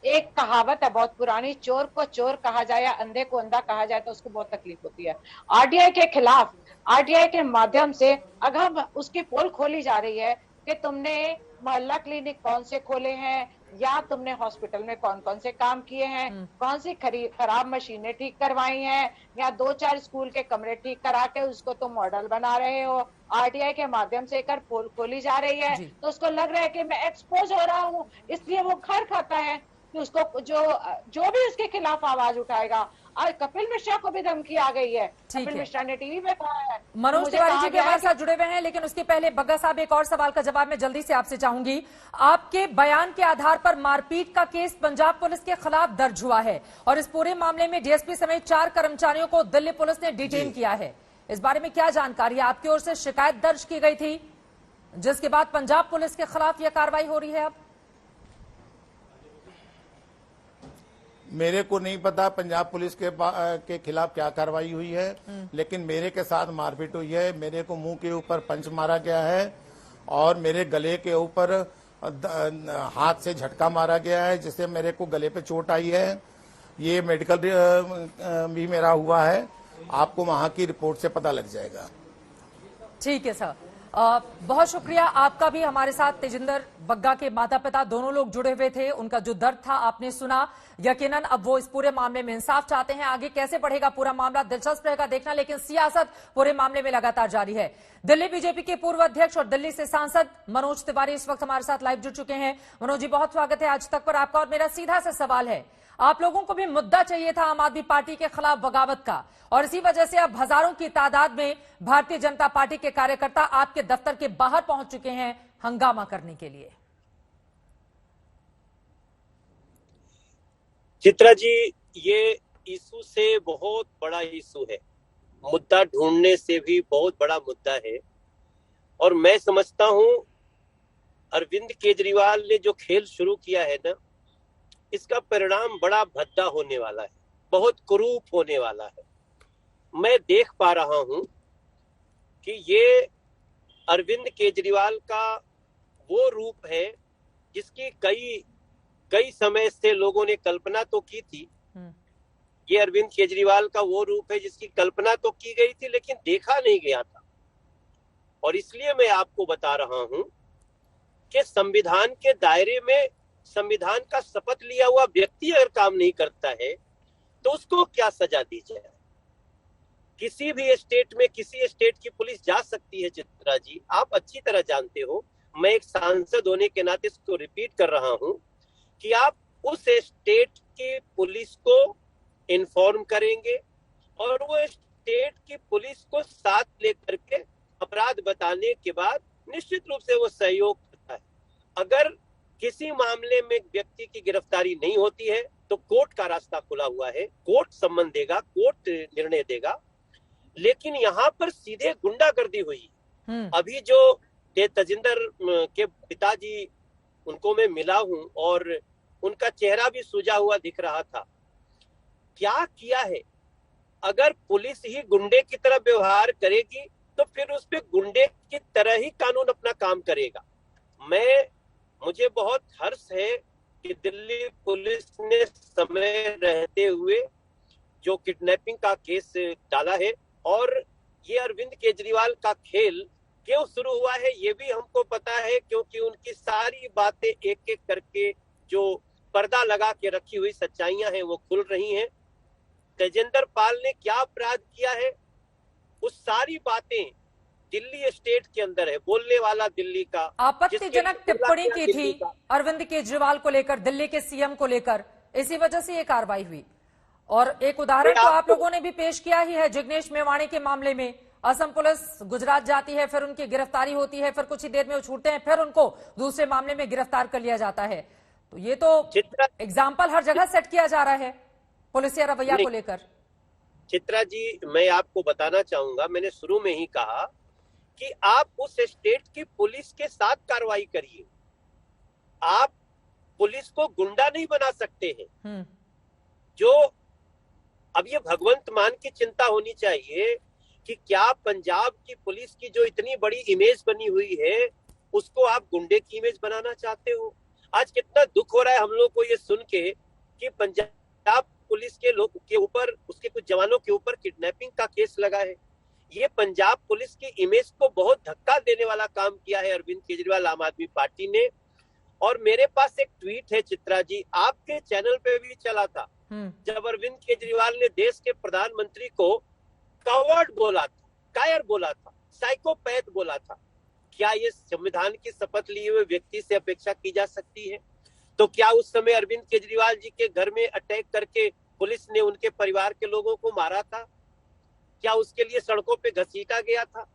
एक कहावत है बहुत पुरानी, चोर को चोर कहा जाए या अंधे को अंधा कहा जाए तो उसको बहुत तकलीफ होती है। आरटीआई के खिलाफ, आरटीआई के माध्यम से अगर उसकी पोल खोली जा रही है कि तुमने मोहल्ला क्लिनिक कौन से खोले हैं, या तुमने हॉस्पिटल में कौन कौन से काम किए हैं, कौन सी खराब मशीनें ठीक करवाई हैं, या 2-4 स्कूल के कमरे ठीक करा के उसको तुम मॉडल बना रहे हो। आरटीआई के माध्यम से एक पोल खोली जा रही है तो उसको लग रहा है कि मैं एक्सपोज हो रहा हूँ, इसलिए वो घर खाता है कि उसको जो भी उसके खिलाफ आवाज उठाएगा। आज कपिल मिश्रा को भी धमकी आ गई है, कपिल मिश्रा ने टीवी पे कहा है। मनोज तिवारी जी के हमारे साथ जुड़े हुए हैं, लेकिन उसके पहले बग्गा साहब एक और सवाल का जवाब मैं जल्दी से आपसे चाहूंगी। आपके बयान के आधार पर मारपीट का केस पंजाब पुलिस के खिलाफ दर्ज हुआ है और इस पूरे मामले में डीएसपी समेत 4 कर्मचारियों को दिल्ली पुलिस ने डिटेन किया है। इस बारे में क्या जानकारी है? आपकी ओर से शिकायत दर्ज की गई थी जिसके बाद पंजाब पुलिस के खिलाफ यह कार्रवाई हो रही है। अब मेरे को नहीं पता पंजाब पुलिस के खिलाफ क्या कार्रवाई हुई है, लेकिन मेरे के साथ मारपीट हुई है। मेरे को मुंह के ऊपर पंच मारा गया है और मेरे गले के ऊपर हाथ से झटका मारा गया है, जिससे मेरे को गले पे चोट आई है। ये मेडिकल भी मेरा हुआ है, आपको वहां की रिपोर्ट से पता लग जाएगा। ठीक है सर, बहुत शुक्रिया आपका भी। हमारे साथ तेजिंदर बग्गा के माता पिता दोनों लोग जुड़े हुए थे, उनका जो दर्द था आपने सुना। यकीनन अब वो इस पूरे मामले में इंसाफ चाहते हैं। आगे कैसे बढ़ेगा पूरा मामला दिलचस्प रहेगा देखना, लेकिन सियासत पूरे मामले में लगातार जारी है। दिल्ली बीजेपी के पूर्व अध्यक्ष और दिल्ली से सांसद मनोज तिवारी इस वक्त हमारे साथ लाइव जुड़ चुके हैं। मनोज जी, बहुत स्वागत है आज तक पर आपका। और मेरा सीधा सा सवाल है, आप लोगों को भी मुद्दा चाहिए था आम आदमी पार्टी के खिलाफ बगावत का, और इसी वजह से अब हजारों की तादाद में भारतीय जनता पार्टी के कार्यकर्ता आपके दफ्तर के बाहर पहुंच चुके हैं हंगामा करने के लिए। चित्रा जी, ये इशू से बहुत बड़ा इशू है, मुद्दा ढूंढने से भी बहुत बड़ा मुद्दा है। और मैं समझता हूं अरविंद केजरीवाल ने जो खेल शुरू किया है ना, इसका परिणाम बड़ा भद्दा होने वाला है, बहुत कुरूप होने वाला है। मैं देख पा रहा हूं कि ये अरविंद केजरीवाल का वो रूप है जिसकी कई समय से लोगों ने कल्पना तो की थी। ये अरविंद केजरीवाल का वो रूप है जिसकी कल्पना तो की गई थी लेकिन देखा नहीं गया था। और इसलिए मैं आपको बता रहा हूं कि संविधान के दायरे में संविधान का शपथ लिया हुआ व्यक्ति अगर काम नहीं करता है तो उसको क्या सजा दी जाए। किसी भी स्टेट में किसी स्टेट की पुलिस जा सकती है। चित्रा जी, आप अच्छी तरह जानते हो, मैं एक सांसद होने के नाते इसको रिपीट कर रहा हूं कि आप उस स्टेट की पुलिस को इन्फॉर्म करेंगे और वो स्टेट की पुलिस को साथ लेकर के अपराध बताने के बाद निश्चित रूप से वो सहयोग करता है। अगर किसी मामले में व्यक्ति की गिरफ्तारी नहीं होती है तो कोर्ट का रास्ता खुला हुआ है, कोर्ट सम्मन देगा, कोर्ट निर्णय देगा। लेकिन यहाँ पर सीधे गुंडागर्दी हुई। अभी जो तेजिंदर के पिताजी, उनको मैं मिला हूं और उनका चेहरा भी सूजा हुआ दिख रहा था। क्या किया है? अगर पुलिस ही गुंडे की तरह व्यवहार करेगी तो फिर उस पे गुंडे की तरह ही कानून अपना काम करेगा। मुझे बहुत हर्ष है कि दिल्ली पुलिस ने समय रहते हुए जो किडनैपिंग का केस डाला है, और ये अरविंद केजरीवाल का खेल क्यों शुरू हुआ है ये भी हमको पता है, क्योंकि उनकी सारी बातें एक एक करके जो पर्दा लगा के रखी हुई सच्चाइयां हैं वो खुल रही हैं। तेजिंदर पाल ने क्या अपराध किया है, उस सारी बातें दिल्ली स्टेट के अंदर है। बोलने वाला दिल्ली का आपत्तिजनक टिप्पणी की थी अरविंद केजरीवाल को लेकर, दिल्ली के सीएम को लेकर, इसी वजह से ये कार्रवाई हुई। और एक उदाहरण तो आप लोगों ने भी पेश किया ही है जिग्नेश मेवाणी के मामले में। असम पुलिस गुजरात जाती है, फिर उनकी गिरफ्तारी होती है, फिर कुछ ही देर में वो छूटते हैं, फिर उनको दूसरे मामले में गिरफ्तार कर लिया जाता है। तो ये तो एग्जाम्पल हर जगह सेट किया जा रहा है पुलिस या रवैया को लेकर। चित्रा जी, मैं आपको बताना चाहूंगा, मैंने शुरू में ही कहा कि आप उस स्टेट की पुलिस के साथ कार्रवाई करिए। आप पुलिस को गुंडा नहीं बना सकते हैं। जो अब ये भगवंत मान की चिंता होनी चाहिए कि क्या पंजाब की पुलिस की जो इतनी बड़ी इमेज बनी हुई है उसको आप गुंडे की इमेज बनाना चाहते हो। आज कितना दुख हो रहा है हम लोग को ये सुन के कि पंजाब पुलिस के लोग के ऊपर, उसके कुछ जवानों के ऊपर किडनैपिंग का केस लगा है। ये पंजाब पुलिस की इमेज को बहुत धक्का देने वाला काम किया है अरविंद केजरीवाल आम आदमी पार्टी ने। और मेरे पास एक ट्वीट है चित्रा जी, आपके चैनल पे भी चला था, जब अरविंद केजरीवाल ने देश के प्रधानमंत्री को कवर्ड बोला था, कायर बोला था, साइकोपैथ बोला था। क्या ये संविधान की शपथ लिए हुए व्यक्ति से अपेक्षा की जा सकती है? तो क्या उस समय अरविंद केजरीवाल जी के घर में अटैक करके पुलिस ने उनके परिवार के लोगों को मारा था? क्या उसके लिए सड़कों पे घसीटा गया था?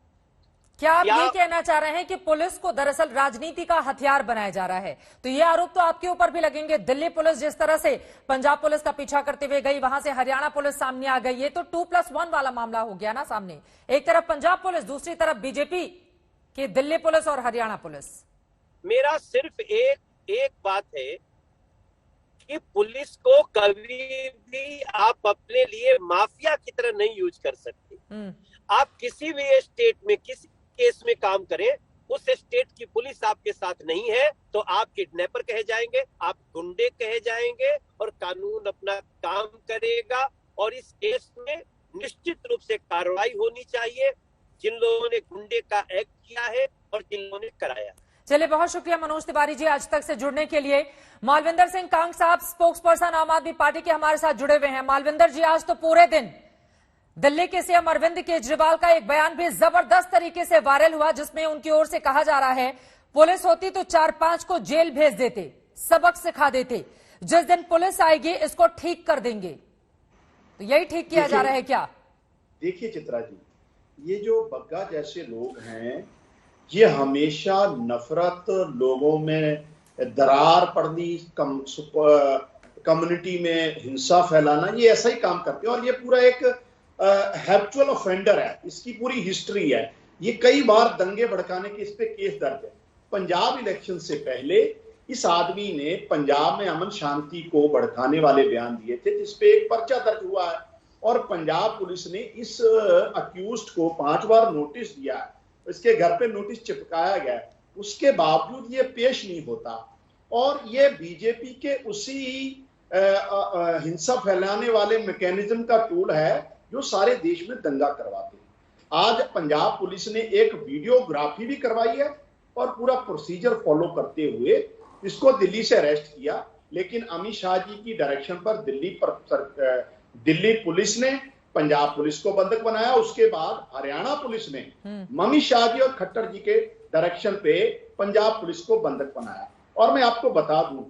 क्या आप ये कहना चाह रहे हैं कि पुलिस को दरअसल राजनीति का हथियार बनाया जा रहा है? तो ये आरोप तो आपके ऊपर भी लगेंगे। दिल्ली पुलिस जिस तरह से पंजाब पुलिस का पीछा करते हुए गई, वहां से हरियाणा पुलिस सामने आ गई, ये तो 2+1 वाला मामला हो गया ना सामने। एक तरफ पंजाब पुलिस, दूसरी तरफ बीजेपी की दिल्ली पुलिस और हरियाणा पुलिस। मेरा सिर्फ एक बात है कि पुलिस को कभी भी आप अपने लिए माफिया की तरह नहीं यूज कर सकते। आप किसी भी स्टेट में किसी केस में काम करें, उस स्टेट की पुलिस आपके साथ नहीं है तो आप किडनैपर कहे जाएंगे, आप गुंडे कहे जाएंगे और कानून अपना काम करेगा। और इस केस में निश्चित रूप से कार्रवाई होनी चाहिए जिन लोगों ने गुंडे का एक्ट किया है और जिन लोगों ने कराया। चलिए, बहुत शुक्रिया मनोज तिवारी जी आज तक से जुड़ने के लिए। मालविंदर सिंह कांग साहब, स्पोक्स पर्सन आम आदमी पार्टी के, हमारे साथ जुड़े हुए हैं। मालविंदर जी, आज तो पूरे दिन दिल्ली के सीएम अरविंद केजरीवाल का एक बयान भी जबरदस्त तरीके से वायरल हुआ, जिसमें उनकी ओर से कहा जा रहा है पुलिस होती तो 4-5 को जेल भेज देते, सबक सिखा देते, जिस दिन पुलिस आएगी इसको ठीक कर देंगे। तो यही ठीक किया जा रहा है क्या? देखिए चित्रा जी, ये जो बग्गा जैसे लोग हैं, ये हमेशा नफरत, लोगों में दरार पड़नी, कम्युनिटी में हिंसा फैलाना, ये ऐसा ही काम करते हैं। और ये पूरा एक हैबिचुअल ऑफेंडर है, इसकी पूरी हिस्ट्री है। ये कई बार दंगे भड़काने के इस पे केस दर्ज है। पंजाब इलेक्शन से पहले इस आदमी ने पंजाब में अमन शांति को भड़काने वाले बयान दिए थे, जिसपे एक पर्चा दर्ज हुआ है और पंजाब पुलिस ने इस अक्यूज्ड को 5 बार नोटिस दिया है, इसके घर पे नोटिस चिपकाया गया है, उसके बावजूद ये पेश नहीं होता। और ये बीजेपी के उसी हिंसा फैलाने वाले मैकेनिज्म का टूल है जो सारे देश में दंगा करवाते हैं। आज पंजाब पुलिस ने एक वीडियोग्राफी भी करवाई है और पूरा प्रोसीजर फॉलो करते हुए इसको दिल्ली से अरेस्ट किया। लेकिन अमित शाह जी की डायरेक्शन पर दिल्ली पुलिस ने पंजाब पुलिस को बंधक बनाया। उसके बाद हरियाणा पुलिस ने अमित शाह जी और खट्टर जी के डायरेक्शन पे पंजाब पुलिस को बंधक बनाया। और मैं आपको बता दूं,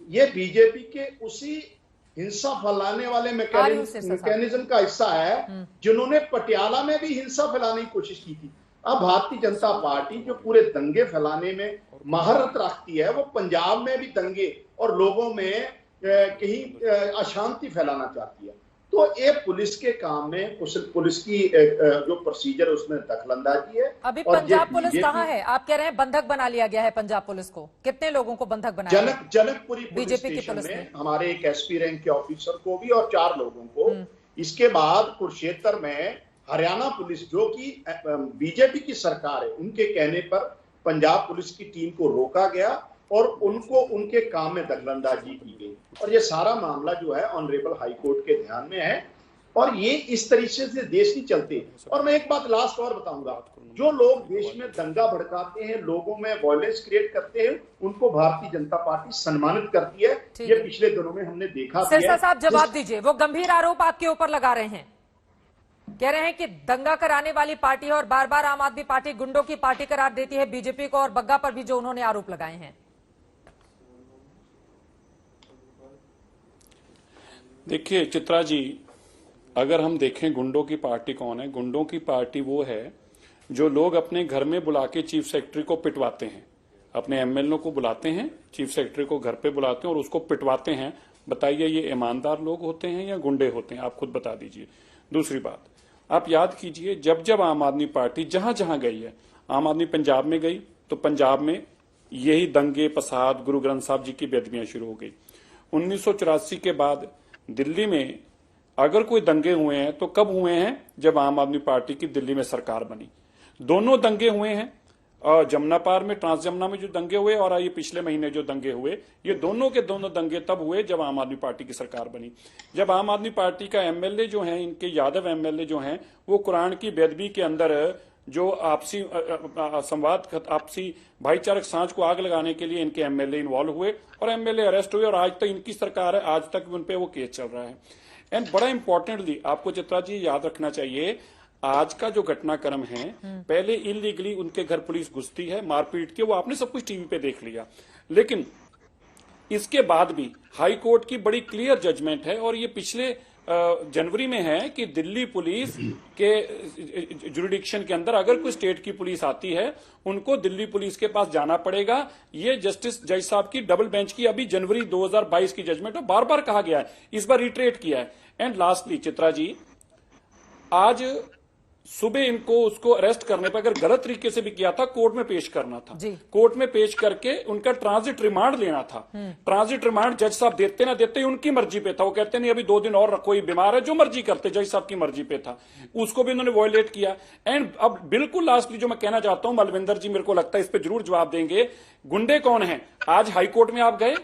ये बीजेपी के उसी हिंसा फैलाने वाले मैकेनिज्म का हिस्सा है जिन्होंने पटियाला में भी हिंसा फैलाने की कोशिश की थी। अब भारतीय जनता पार्टी जो पूरे दंगे फैलाने में महारत रखती है, वो पंजाब में भी दंगे और लोगों में कहीं अशांति फैलाना चाहती है। तो ये पुलिस के काम में पुलिस की जो प्रोसीजर है उसमें दखलंदाजी है। अभी पंजाब पुलिस कहाँ है? आप कह रहे हैं बंधक बना लिया गया है पंजाब पुलिस को। कितने लोगों को बंधक बनाया? जनकपुरी बीजेपी की पुलिस ने हमारे एक एसपी रैंक के ऑफिसर को भी और 4 लोगों को। इसके बाद कुरुक्षेत्र में हरियाणा पुलिस, जो कि बीजेपी की सरकार है, उनके कहने पर पंजाब पुलिस की टीम को रोका गया और उनको उनके काम में दखलंदाजी की गई। और ये सारा मामला जो है ऑनरेबल हाई कोर्ट के ध्यान में है और ये इस तरीके से देश नहीं चलते। और मैं एक बात लास्ट और बताऊंगा, जो लोग देश में दंगा भड़काते हैं, लोगों में वायलेंस क्रिएट करते हैं, उनको भारतीय जनता पार्टी सम्मानित करती है। ये पिछले दिनों में हमने देखा। सिरसा साहब जवाब दीजिए, वो गंभीर आरोप आपके ऊपर लगा रहे हैं, कह रहे हैं कि दंगा कराने वाली पार्टी है और बार बार आम आदमी पार्टी गुंडों की पार्टी करार देती है बीजेपी को, और बग्गा पर भी जो उन्होंने आरोप लगाए हैं। देखिए चित्रा जी, अगर हम देखें गुंडों की पार्टी कौन है, गुंडों की पार्टी वो है जो लोग अपने घर में बुला के चीफ सेक्रेटरी को पिटवाते हैं, अपने एमएलए को बुलाते हैं, चीफ सेक्रेटरी को घर पे बुलाते हैं और उसको पिटवाते हैं। बताइए ये ईमानदार लोग होते हैं या गुंडे होते हैं? आप खुद बता दीजिए। दूसरी बात, आप याद कीजिए, जब जब आम आदमी पार्टी जहां जहां गई है, आम आदमी पंजाब में गई तो पंजाब में यही दंगे फसाद, गुरु ग्रंथ साहब जी की बेदबियां शुरू हो गई। 1984 के बाद दिल्ली में अगर कोई दंगे हुए हैं तो कब हुए हैं? जब आम आदमी पार्टी की दिल्ली में सरकार बनी। दोनों दंगे हुए हैं। जमुना पार में, ट्रांस जमुना में जो दंगे हुए और ये पिछले महीने जो दंगे हुए, ये दोनों के दोनों दंगे तब हुए जब आम आदमी पार्टी की सरकार बनी। जब आम आदमी पार्टी का एमएलए जो है, इनके यादव एमएलए जो हैं, वो कुरान की बेदबी के अंदर जो आपसी संवाद, आपसी भाईचारक सांझ को आग लगाने के लिए इनके एमएलए इन्वॉल्व हुए और एमएलए अरेस्ट हुए और आज तक इनकी सरकार है, आज तक उन पे वो केस चल रहा है। एंड बड़ा इंपॉर्टेंटली आपको चित्रा जी याद रखना चाहिए, आज का जो घटनाक्रम है, पहले इलीगली उनके घर पुलिस घुसती है, मारपीट के, वो आपने सब कुछ टीवी पे देख लिया, लेकिन इसके बाद भी हाई कोर्ट की बड़ी क्लियर जजमेंट है और ये पिछले जनवरी में है कि दिल्ली पुलिस के जुरिडिक्शन के अंदर अगर कोई स्टेट की पुलिस आती है, उनको दिल्ली पुलिस के पास जाना पड़ेगा। ये जस्टिस जज साहब की डबल बेंच की अभी जनवरी 2022 की जजमेंट है, बार बार कहा गया है, इस बार रिट्रेट किया है। एंड लास्टली चित्रा जी, आज सुबह इनको उसको अरेस्ट करने पर अगर गलत तरीके से भी किया था, कोर्ट में पेश करना था, कोर्ट में पेश करके उनका ट्रांजिट रिमांड लेना था। ट्रांजिट रिमांड जज साहब देते ना देते उनकी मर्जी पे था, वो कहते नहीं अभी 2 दिन और रखो, ये बीमार है, जो मर्जी करते, जज साहब की मर्जी पे था, उसको भी उन्होंने वॉयलेट किया। एंड अब बिल्कुल लास्टली जो मैं कहना चाहता हूं, मलविंदर जी मेरे को लगता है इस पर जरूर जवाब देंगे, गुंडे कौन है? आज हाईकोर्ट में आप गए,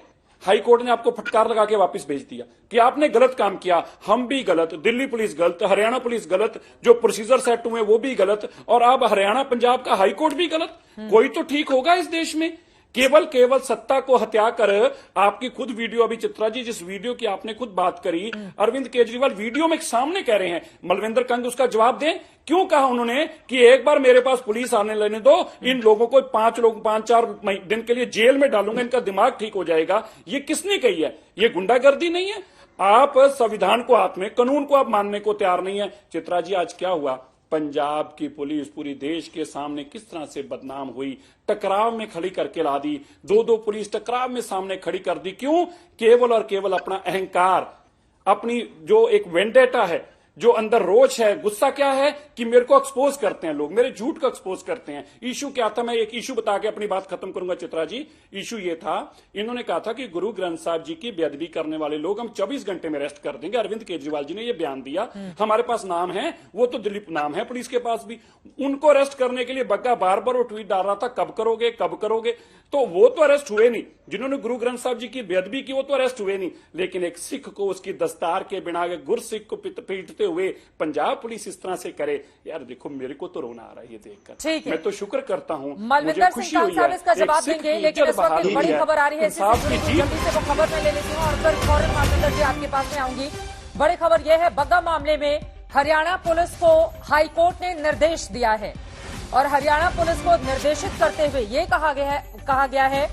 हाईकोर्ट ने आपको फटकार लगा के वापस भेज दिया कि आपने गलत काम किया, हम भी गलत, दिल्ली पुलिस गलत, हरियाणा पुलिस गलत, जो प्रोसीजर सेट हुए वो भी गलत, और अब हरियाणा पंजाब का हाईकोर्ट भी गलत। कोई तो ठीक होगा इस देश में? केवल सत्ता को हत्या कर, आपकी खुद वीडियो अभी चित्रा जी, जिस वीडियो की आपने खुद बात करी, अरविंद केजरीवाल वीडियो में सामने कह रहे हैं, मलविंदर कंग उसका जवाब दें, क्यों कहा उन्होंने कि एक बार मेरे पास पुलिस आने लेने दो, इन लोगों को 5-4 दिन के लिए जेल में डालूंगा, इनका दिमाग ठीक हो जाएगा। ये किसने कही है? ये गुंडागर्दी नहीं है? आप संविधान को हाथ में, कानून को आप मानने को तैयार नहीं है। चित्रा जी, आज क्या हुआ? पंजाब की पुलिस पूरी देश के सामने किस तरह से बदनाम हुई, टकराव में खड़ी करके ला दी, 2 पुलिस टकराव में सामने खड़ी कर दी। क्यों? केवल और केवल अपना अहंकार, अपनी जो एक वेंडेटा है, जो अंदर रोष है, गुस्सा क्या है कि मेरे को एक्सपोज करते हैं लोग, मेरे झूठ को एक्सपोज करते हैं। इशू क्या था? मैं एक इशू बता के अपनी बात खत्म करूंगा चित्रा जी। इशू ये था, इन्होंने कहा था कि गुरु ग्रंथ साहब जी की बेअदबी करने वाले लोग हम 24 घंटे में अरेस्ट कर देंगे। अरविंद केजरीवाल जी ने यह बयान दिया, हमारे पास नाम है, वो तो दिल्ली नाम है पुलिस के पास भी, उनको अरेस्ट करने के लिए बग्गा बार बार वो ट्वीट डाल रहा था, कब करोगे कब करोगे। तो वो तो अरेस्ट हुए नहीं, जिन्होंने गुरु ग्रंथ साहब जी की बेअदबी की वो तो अरेस्ट हुए नहीं, लेकिन एक सिख को उसकी दस्तार के बिना गुरसिख को पीटते हुए पंजाब पुलिस इस तरह से करे, यार देखो मेरे को तो रोना आ रहा है ये देखकर। मैं तो शुक्र करता हूं, मुझे खुशी हुई है। इसका जवाब देंगे, लेकिन इस वक्त एक बड़ी खबर आ रही है, जल्दी से वो खबर में ले लेती हूँ और फिर फौरन मालविंदर जी आपके पास में आऊंगी। बड़ी खबर यह है, बग्गा मामले में हरियाणा पुलिस को हाईकोर्ट ने निर्देश दिया है और हरियाणा पुलिस को निर्देशित करते हुए ये कहा गया है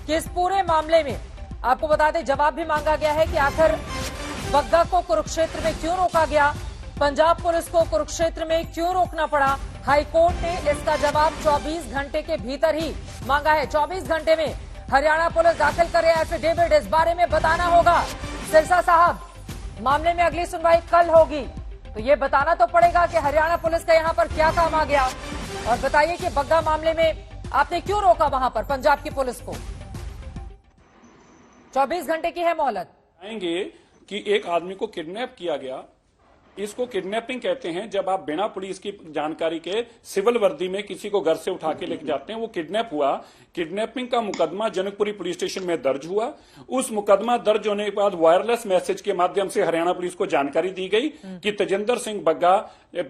कि इस पूरे मामले में आपको बता दें, जवाब भी मांगा गया है कि आखिर बग्गा को कुरुक्षेत्र में क्यों रोका गया, पंजाब पुलिस को कुरुक्षेत्र में क्यों रोकना पड़ा। हाईकोर्ट ने इसका जवाब 24 घंटे के भीतर ही मांगा है। 24 घंटे में हरियाणा पुलिस दाखिल करे एफिडेविट, इस बारे में बताना होगा। सिरसा साहब, मामले में अगली सुनवाई कल होगी, तो ये बताना तो पड़ेगा कि हरियाणा पुलिस का यहाँ पर क्या काम आ गया। और बताइए कि बग्गा मामले में आपने क्यों रोका वहां पर पंजाब की पुलिस को? 24 घंटे की है मोहलत। आएंगे कि एक आदमी को किडनैप किया गया, इसको किडनैपिंग कहते हैं जब आप बिना पुलिस की जानकारी के सिविल वर्दी में किसी को घर से उठा के लेके जाते हैं, वो किडनैप हुआ। किडनैपिंग का मुकदमा जनकपुरी पुलिस स्टेशन में दर्ज हुआ। उस मुकदमा दर्ज होने के बाद वायरलेस मैसेज के माध्यम से हरियाणा पुलिस को जानकारी दी गई कि तेजिंदर सिंह बग्गा,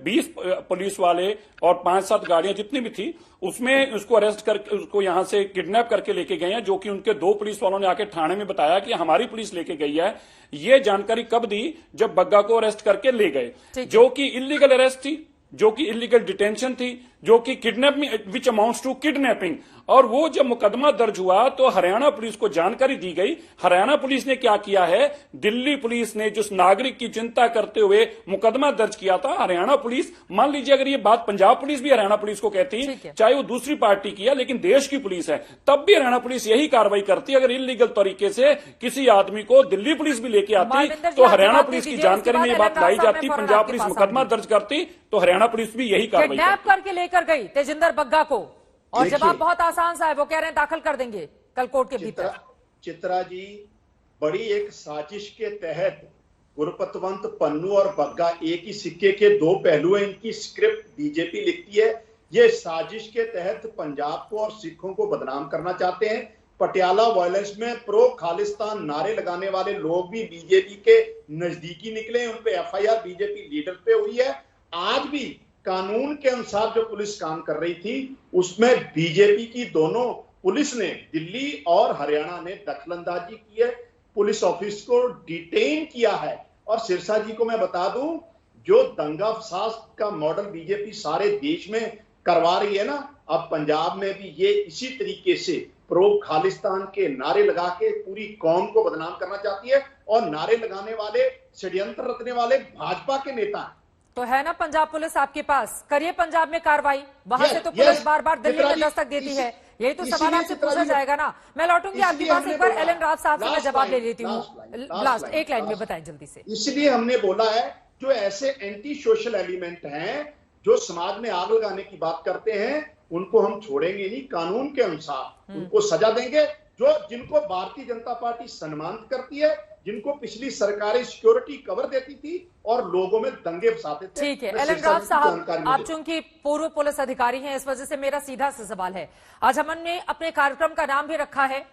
20 पुलिस वाले और 5-7 गाड़ियां जितनी भी थी, उसमें उसको अरेस्ट करके उसको यहां से किडनैप करके लेके गए हैं, जो कि उनके 2 पुलिस वालों ने आके थाने में बताया कि हमारी पुलिस लेके गई है। ये जानकारी कब दी? जब बग्गा को अरेस्ट करके ले गए, जो कि इलीगल अरेस्ट थी, जो कि इलीगल डिटेंशन थी, जो कि kidnapping which amounts to kidnapping. और वो जब मुकदमा दर्ज हुआ तो हरियाणा पुलिस को जानकारी दी गई। हरियाणा पुलिस ने क्या किया है? दिल्ली पुलिस ने जिस नागरिक की चिंता करते हुए मुकदमा दर्ज किया था, हरियाणा पुलिस, मान लीजिए अगर ये बात पंजाब पुलिस भी हरियाणा पुलिस को कहती, चाहे वो दूसरी पार्टी की है, लेकिन देश की पुलिस है, तब भी हरियाणा पुलिस यही कार्रवाई करती। अगर इलीगल तरीके से किसी आदमी को दिल्ली पुलिस भी लेके आती तो हरियाणा पुलिस की जानकारी में ये बात लाई जाती, पंजाब पुलिस मुकदमा दर्ज करती तो हरियाणा पुलिस भी यही कार्रवाई करती। करके लेकर गई तेजिंदर बग्गा को, और जवाब बहुत आसान सा है, वो कह रहे हैं दाखिल कर देंगे कल कोर्ट के भीतर। चित्रा जी, बड़ी एक साजिश के तहत गुरपतवंत, पन्नू और बग्गा एक ही सिक्के के 2 पहलू हैं। इनकी स्क्रिप्ट बीजेपी लिखती है, ये साजिश के तहत पंजाब को और सिखों को बदनाम करना चाहते हैं। पटियाला वायलेंस में प्रो खालिस्तान नारे लगाने वाले लोग भी बीजेपी के नजदीकी निकले, उन पे एफआईआर बीजेपी लीडर पे हुई है। आज भी कानून के अनुसार जो पुलिस काम कर रही थी उसमें बीजेपी की दोनों पुलिस ने, दिल्ली और हरियाणा ने दखलंदाजी की है, पुलिस ऑफिस को डिटेन किया है। और सिरसा जी को मैं बता दूं, जो दंगा फसाद का मॉडल बीजेपी सारे देश में करवा रही है ना, अब पंजाब में भी ये इसी तरीके से प्रो खालिस्तान के नारे लगा के पूरी कौम को बदनाम करना चाहती है। और नारे लगाने वाले, षड्यंत्र रचने वाले भाजपा के नेता हैं। तो है ना पंजाब पुलिस आपके पास, करिए पंजाब में कार्रवाई। वहां से तो पुलिस बार बार दिल्ली में दस्तक देती है। यही तो सवाल आपसे पूछा जाएगा ना। मैं लौटूंगी आपके पास एक बार। एलन राव साहब से मैं जवाब ले लेती हूँ। लास्ट एक लाइन में बताएं जल्दी से। इसलिए हमने बोला है जो ऐसे एंटी सोशल एलिमेंट हैं, जो समाज में आग लगाने की बात करते हैं, उनको हम छोड़ेंगे नहीं। कानून के अनुसार उनको सजा देंगे। जिनको भारतीय जनता पार्टी सम्मानित करती है, जिनको पिछली सरकारें सिक्योरिटी कवर देती थी और लोगों में दंगे फसाते थे। ठीक है एलन राव साहब, आप चूंकि पूर्व पुलिस अधिकारी हैं, इस वजह से मेरा सीधा सा सवाल है। आज हमने अपने कार्यक्रम का नाम भी रखा है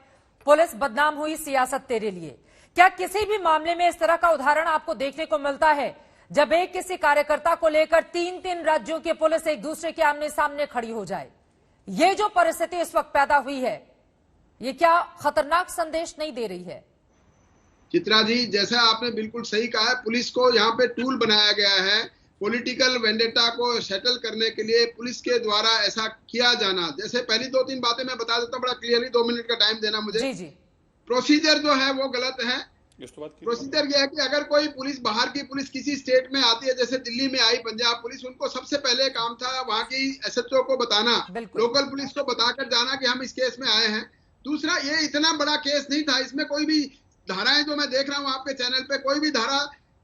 पुलिस बदनाम हुई, सियासत तेरे लिए। क्या किसी भी मामले में इस तरह का उदाहरण आपको देखने को मिलता है जब एक किसी कार्यकर्ता को लेकर 3-3 राज्यों की पुलिस एक दूसरे के आमने सामने खड़ी हो जाए? ये जो परिस्थिति इस वक्त पैदा हुई है, ये क्या खतरनाक संदेश नहीं दे रही है? चित्रा जी, जैसा आपने बिल्कुल सही कहा है, पुलिस को यहाँ पे टूल बनाया गया है पॉलिटिकल वेंडेटा को सेटल करने के लिए। पुलिस के द्वारा ऐसा किया जाना, जैसे पहली 2-3 बातें मैं बता देता हूँ बड़ा क्लियरली, 2 मिनट का टाइम देना मुझे। जी। प्रोसीजर जो है वो गलत है। प्रोसीजर यह है कि अगर कोई पुलिस, बाहर की पुलिस किसी स्टेट में आती है, जैसे दिल्ली में आई पंजाब पुलिस, उनको सबसे पहले काम था वहां की एसएचओ को बताना, लोकल पुलिस को बताकर जाना कि हम इस केस में आए हैं। दूसरा, ये इतना बड़ा केस नहीं था, इसमें कोई भी धाराएं जो मैं देख रहा हूँ आपके चैनल पे, कोई भी धारा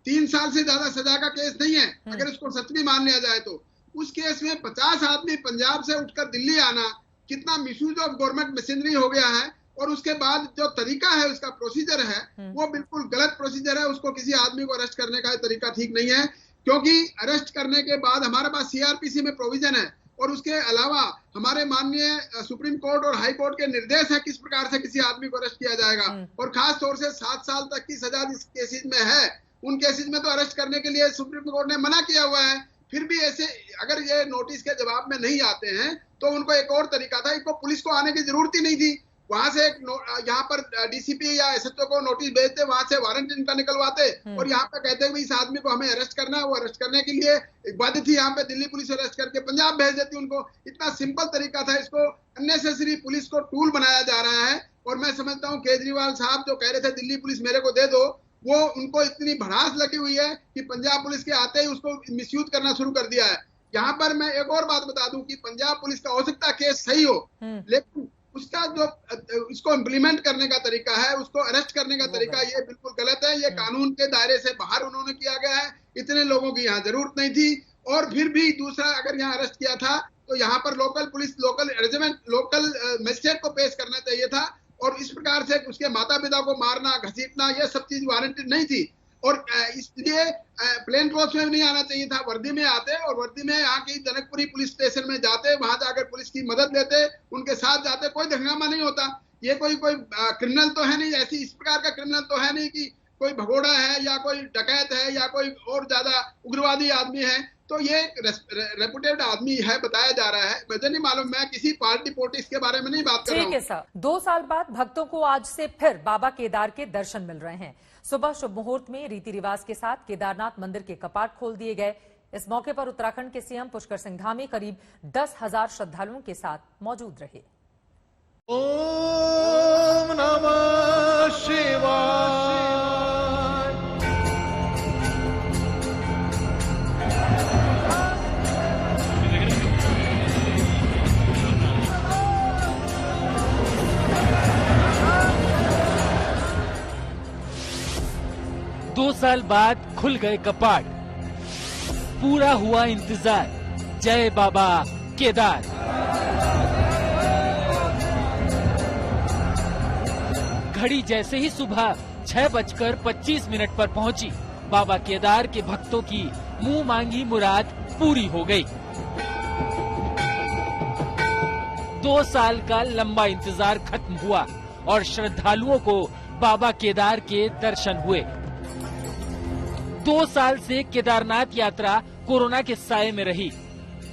3 साल से ज्यादा सजा का केस नहीं है। अगर उसको सच भी मान लिया जाए तो उस केस में 50 आदमी पंजाब से उठकर दिल्ली आना, कितना मिसयूज ऑफ गवर्नमेंट मशीनरी हो गया है। और उसके बाद जो तरीका है, उसका प्रोसीजर है, वो बिल्कुल गलत प्रोसीजर है। उसको किसी आदमी को अरेस्ट करने का तरीका ठीक नहीं है, क्योंकि अरेस्ट करने के बाद हमारे पास सीआरपीसी में प्रोविजन है और उसके अलावा हमारे माननीय सुप्रीम कोर्ट और हाई कोर्ट के निर्देश है किस प्रकार से किसी आदमी को अरेस्ट किया जाएगा। और खास तौर से 7 साल तक की सजा जिस केसेज में है, उन केसेज में तो अरेस्ट करने के लिए सुप्रीम कोर्ट ने मना किया हुआ है। फिर भी ऐसे अगर ये नोटिस के जवाब में नहीं आते हैं तो उनको एक और तरीका था, इनको पुलिस को आने की जरूरत ही नहीं थी। वहां से यहाँ पर डीसीपी या एसएचओ को नोटिस भेजते, वहां से वारंट इनका निकलवाते और यहाँ पे कहते हैं इस आदमी को हमें अरेस्ट करना है। वो अरेस्ट करने के लिए एक बाध्य थी, यहाँ पे दिल्ली पुलिस अरेस्ट करके पंजाब भेज देती उनको। इतना सिंपल तरीका था। इसको अननेसेसरी पुलिस को टूल बनाया जा रहा है। और मैं समझता हूँ केजरीवाल साहब जो कह रहे थे दिल्ली पुलिस मेरे को दे दो, वो उनको इतनी भड़ास लगी हुई है कि पंजाब पुलिस के आते ही उसको मिसयूज करना शुरू कर दिया है। यहाँ पर मैं एक और बात बता दूं कि पंजाब पुलिस का हो सकता है केस सही हो, लेकिन उसका जो इसको इम्प्लीमेंट करने का तरीका है, उसको अरेस्ट करने का तरीका, ये बिल्कुल गलत है। ये कानून के दायरे से बाहर उन्होंने किया गया है। इतने लोगों की यहाँ जरूरत नहीं थी। और फिर भी दूसरा, अगर यहाँ अरेस्ट किया था तो यहाँ पर local police, local regiment, local magistrate को पेश करना चाहिए था। और इस प्रकार से उसके माता पिता को मारना, घसीटना, ये सब चीज वारंटेड नहीं थी। और इसलिए प्लेन क्लॉथ में नहीं आना चाहिए था, वर्दी में आते और वर्दी में यहाँ की जनकपुरी पुलिस स्टेशन में जाते, वहां जाकर पुलिस की मदद लेते, उनके साथ जाते, कोई हंगामा नहीं होता। ये कोई क्रिमिनल तो है नहीं, ऐसी इस प्रकार का क्रिमिनल तो है नहीं कि कोई भगोड़ा है या कोई डकैत है या कोई और ज्यादा उग्रवादी आदमी है। तो ये रेपुटेड आदमी है, बताया जा रहा है। मुझे नहीं मालूम, मैं किसी पार्टी पॉलिटिक्स के बारे में नहीं बात कर रहा हूँ। ठीक है सर। 2 साल बाद भक्तों को आज से फिर बाबा केदार के दर्शन मिल रहे हैं। सुबह शुभ मुहूर्त में रीति रिवाज के साथ केदारनाथ मंदिर के कपाट खोल दिए गए। इस मौके पर उत्तराखंड के सीएम पुष्कर सिंह धामी करीब 10,000 श्रद्धालुओं के साथ मौजूद रहे। ओम नमः शिवाय। 2 साल बाद खुल गए कपाट, पूरा हुआ इंतजार। जय बाबा केदार। घड़ी जैसे ही सुबह 6:25 पर पहुंची, बाबा केदार के भक्तों की मुंह मांगी मुराद पूरी हो गई। 2 साल का लंबा इंतजार खत्म हुआ और श्रद्धालुओं को बाबा केदार के दर्शन हुए। 2 साल से केदारनाथ यात्रा कोरोना के साये में रही।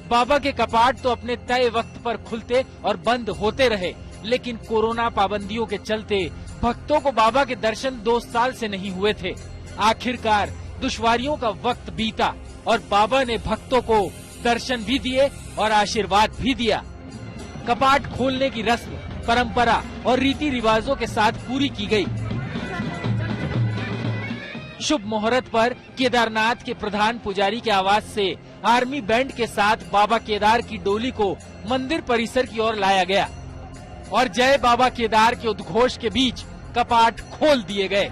बाबा के कपाट तो अपने तय वक्त पर खुलते और बंद होते रहे, लेकिन कोरोना पाबंदियों के चलते भक्तों को बाबा के दर्शन 2 साल से नहीं हुए थे। आखिरकार दुश्वारियों का वक्त बीता और बाबा ने भक्तों को दर्शन भी दिए और आशीर्वाद भी दिया। कपाट खोलने की रस्म परंपरा और रीति रिवाजों के साथ पूरी की गई। शुभ मुहूर्त पर केदारनाथ के प्रधान पुजारी के आवाज से आर्मी बैंड के साथ बाबा केदार की डोली को मंदिर परिसर की ओर लाया गया और जय बाबा केदार के उद्घोष के बीच कपाट खोल दिए गए।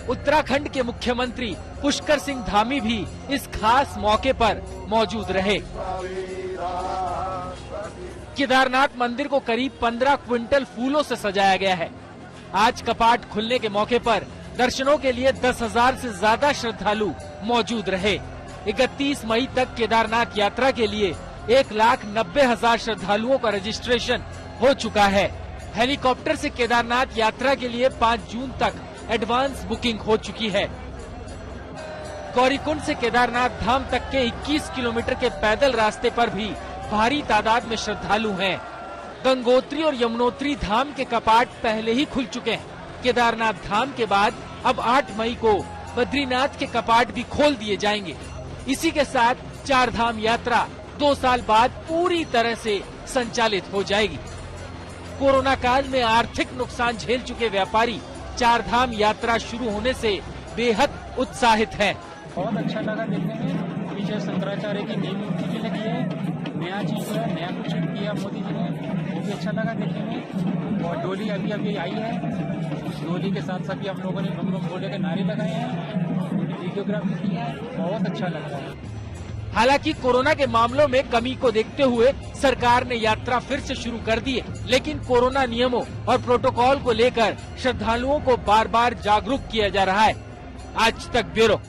उत्तराखंड के मुख्यमंत्री पुष्कर सिंह धामी भी इस खास मौके पर मौजूद रहे। केदारनाथ मंदिर को करीब 15 क्विंटल फूलों से सजाया गया है। आज कपाट खुलने के मौके पर दर्शनों के लिए 10,000 से ज्यादा श्रद्धालु मौजूद रहे। 31 मई तक केदारनाथ यात्रा के लिए 1,90,000 श्रद्धालुओं का रजिस्ट्रेशन हो चुका है। हेलीकॉप्टर से केदारनाथ यात्रा के लिए 5 जून तक एडवांस बुकिंग हो चुकी है। गौरीकुंड से केदारनाथ धाम तक के 21 किलोमीटर के पैदल रास्ते पर भी भारी तादाद में श्रद्धालु हैं। गंगोत्री और यमुनोत्री धाम के कपाट पहले ही खुल चुके हैं। केदारनाथ धाम के बाद अब 8 मई को बद्रीनाथ के कपाट भी खोल दिए जाएंगे। इसी के साथ 4 धाम यात्रा 2 साल बाद पूरी तरह से संचालित हो जाएगी। कोरोना काल में आर्थिक नुकसान झेल चुके व्यापारी 4 धाम यात्रा शुरू होने से बेहद उत्साहित हैं। बहुत अच्छा लगा देखने में। पीछे शंकराचार्य की नई मूर्ति भी लगी है, नया चीज है, नया कुछ किया मोदी जी ने, वो भी अच्छा लगा देखने में। और डोली अभी अभी आई है, डोली के साथ सभी हम लोगों ने बम बम भोले के नारे लगाए हैं, वीडियोग्राफी की है, बहुत अच्छा लग रहा है। हालांकि कोरोना के मामलों में कमी को देखते हुए सरकार ने यात्रा फिर से शुरू कर दी है, लेकिन कोरोना नियमों और प्रोटोकॉल को लेकर श्रद्धालुओं को बार बार जागरूक किया जा रहा है। आज तक ब्यूरो।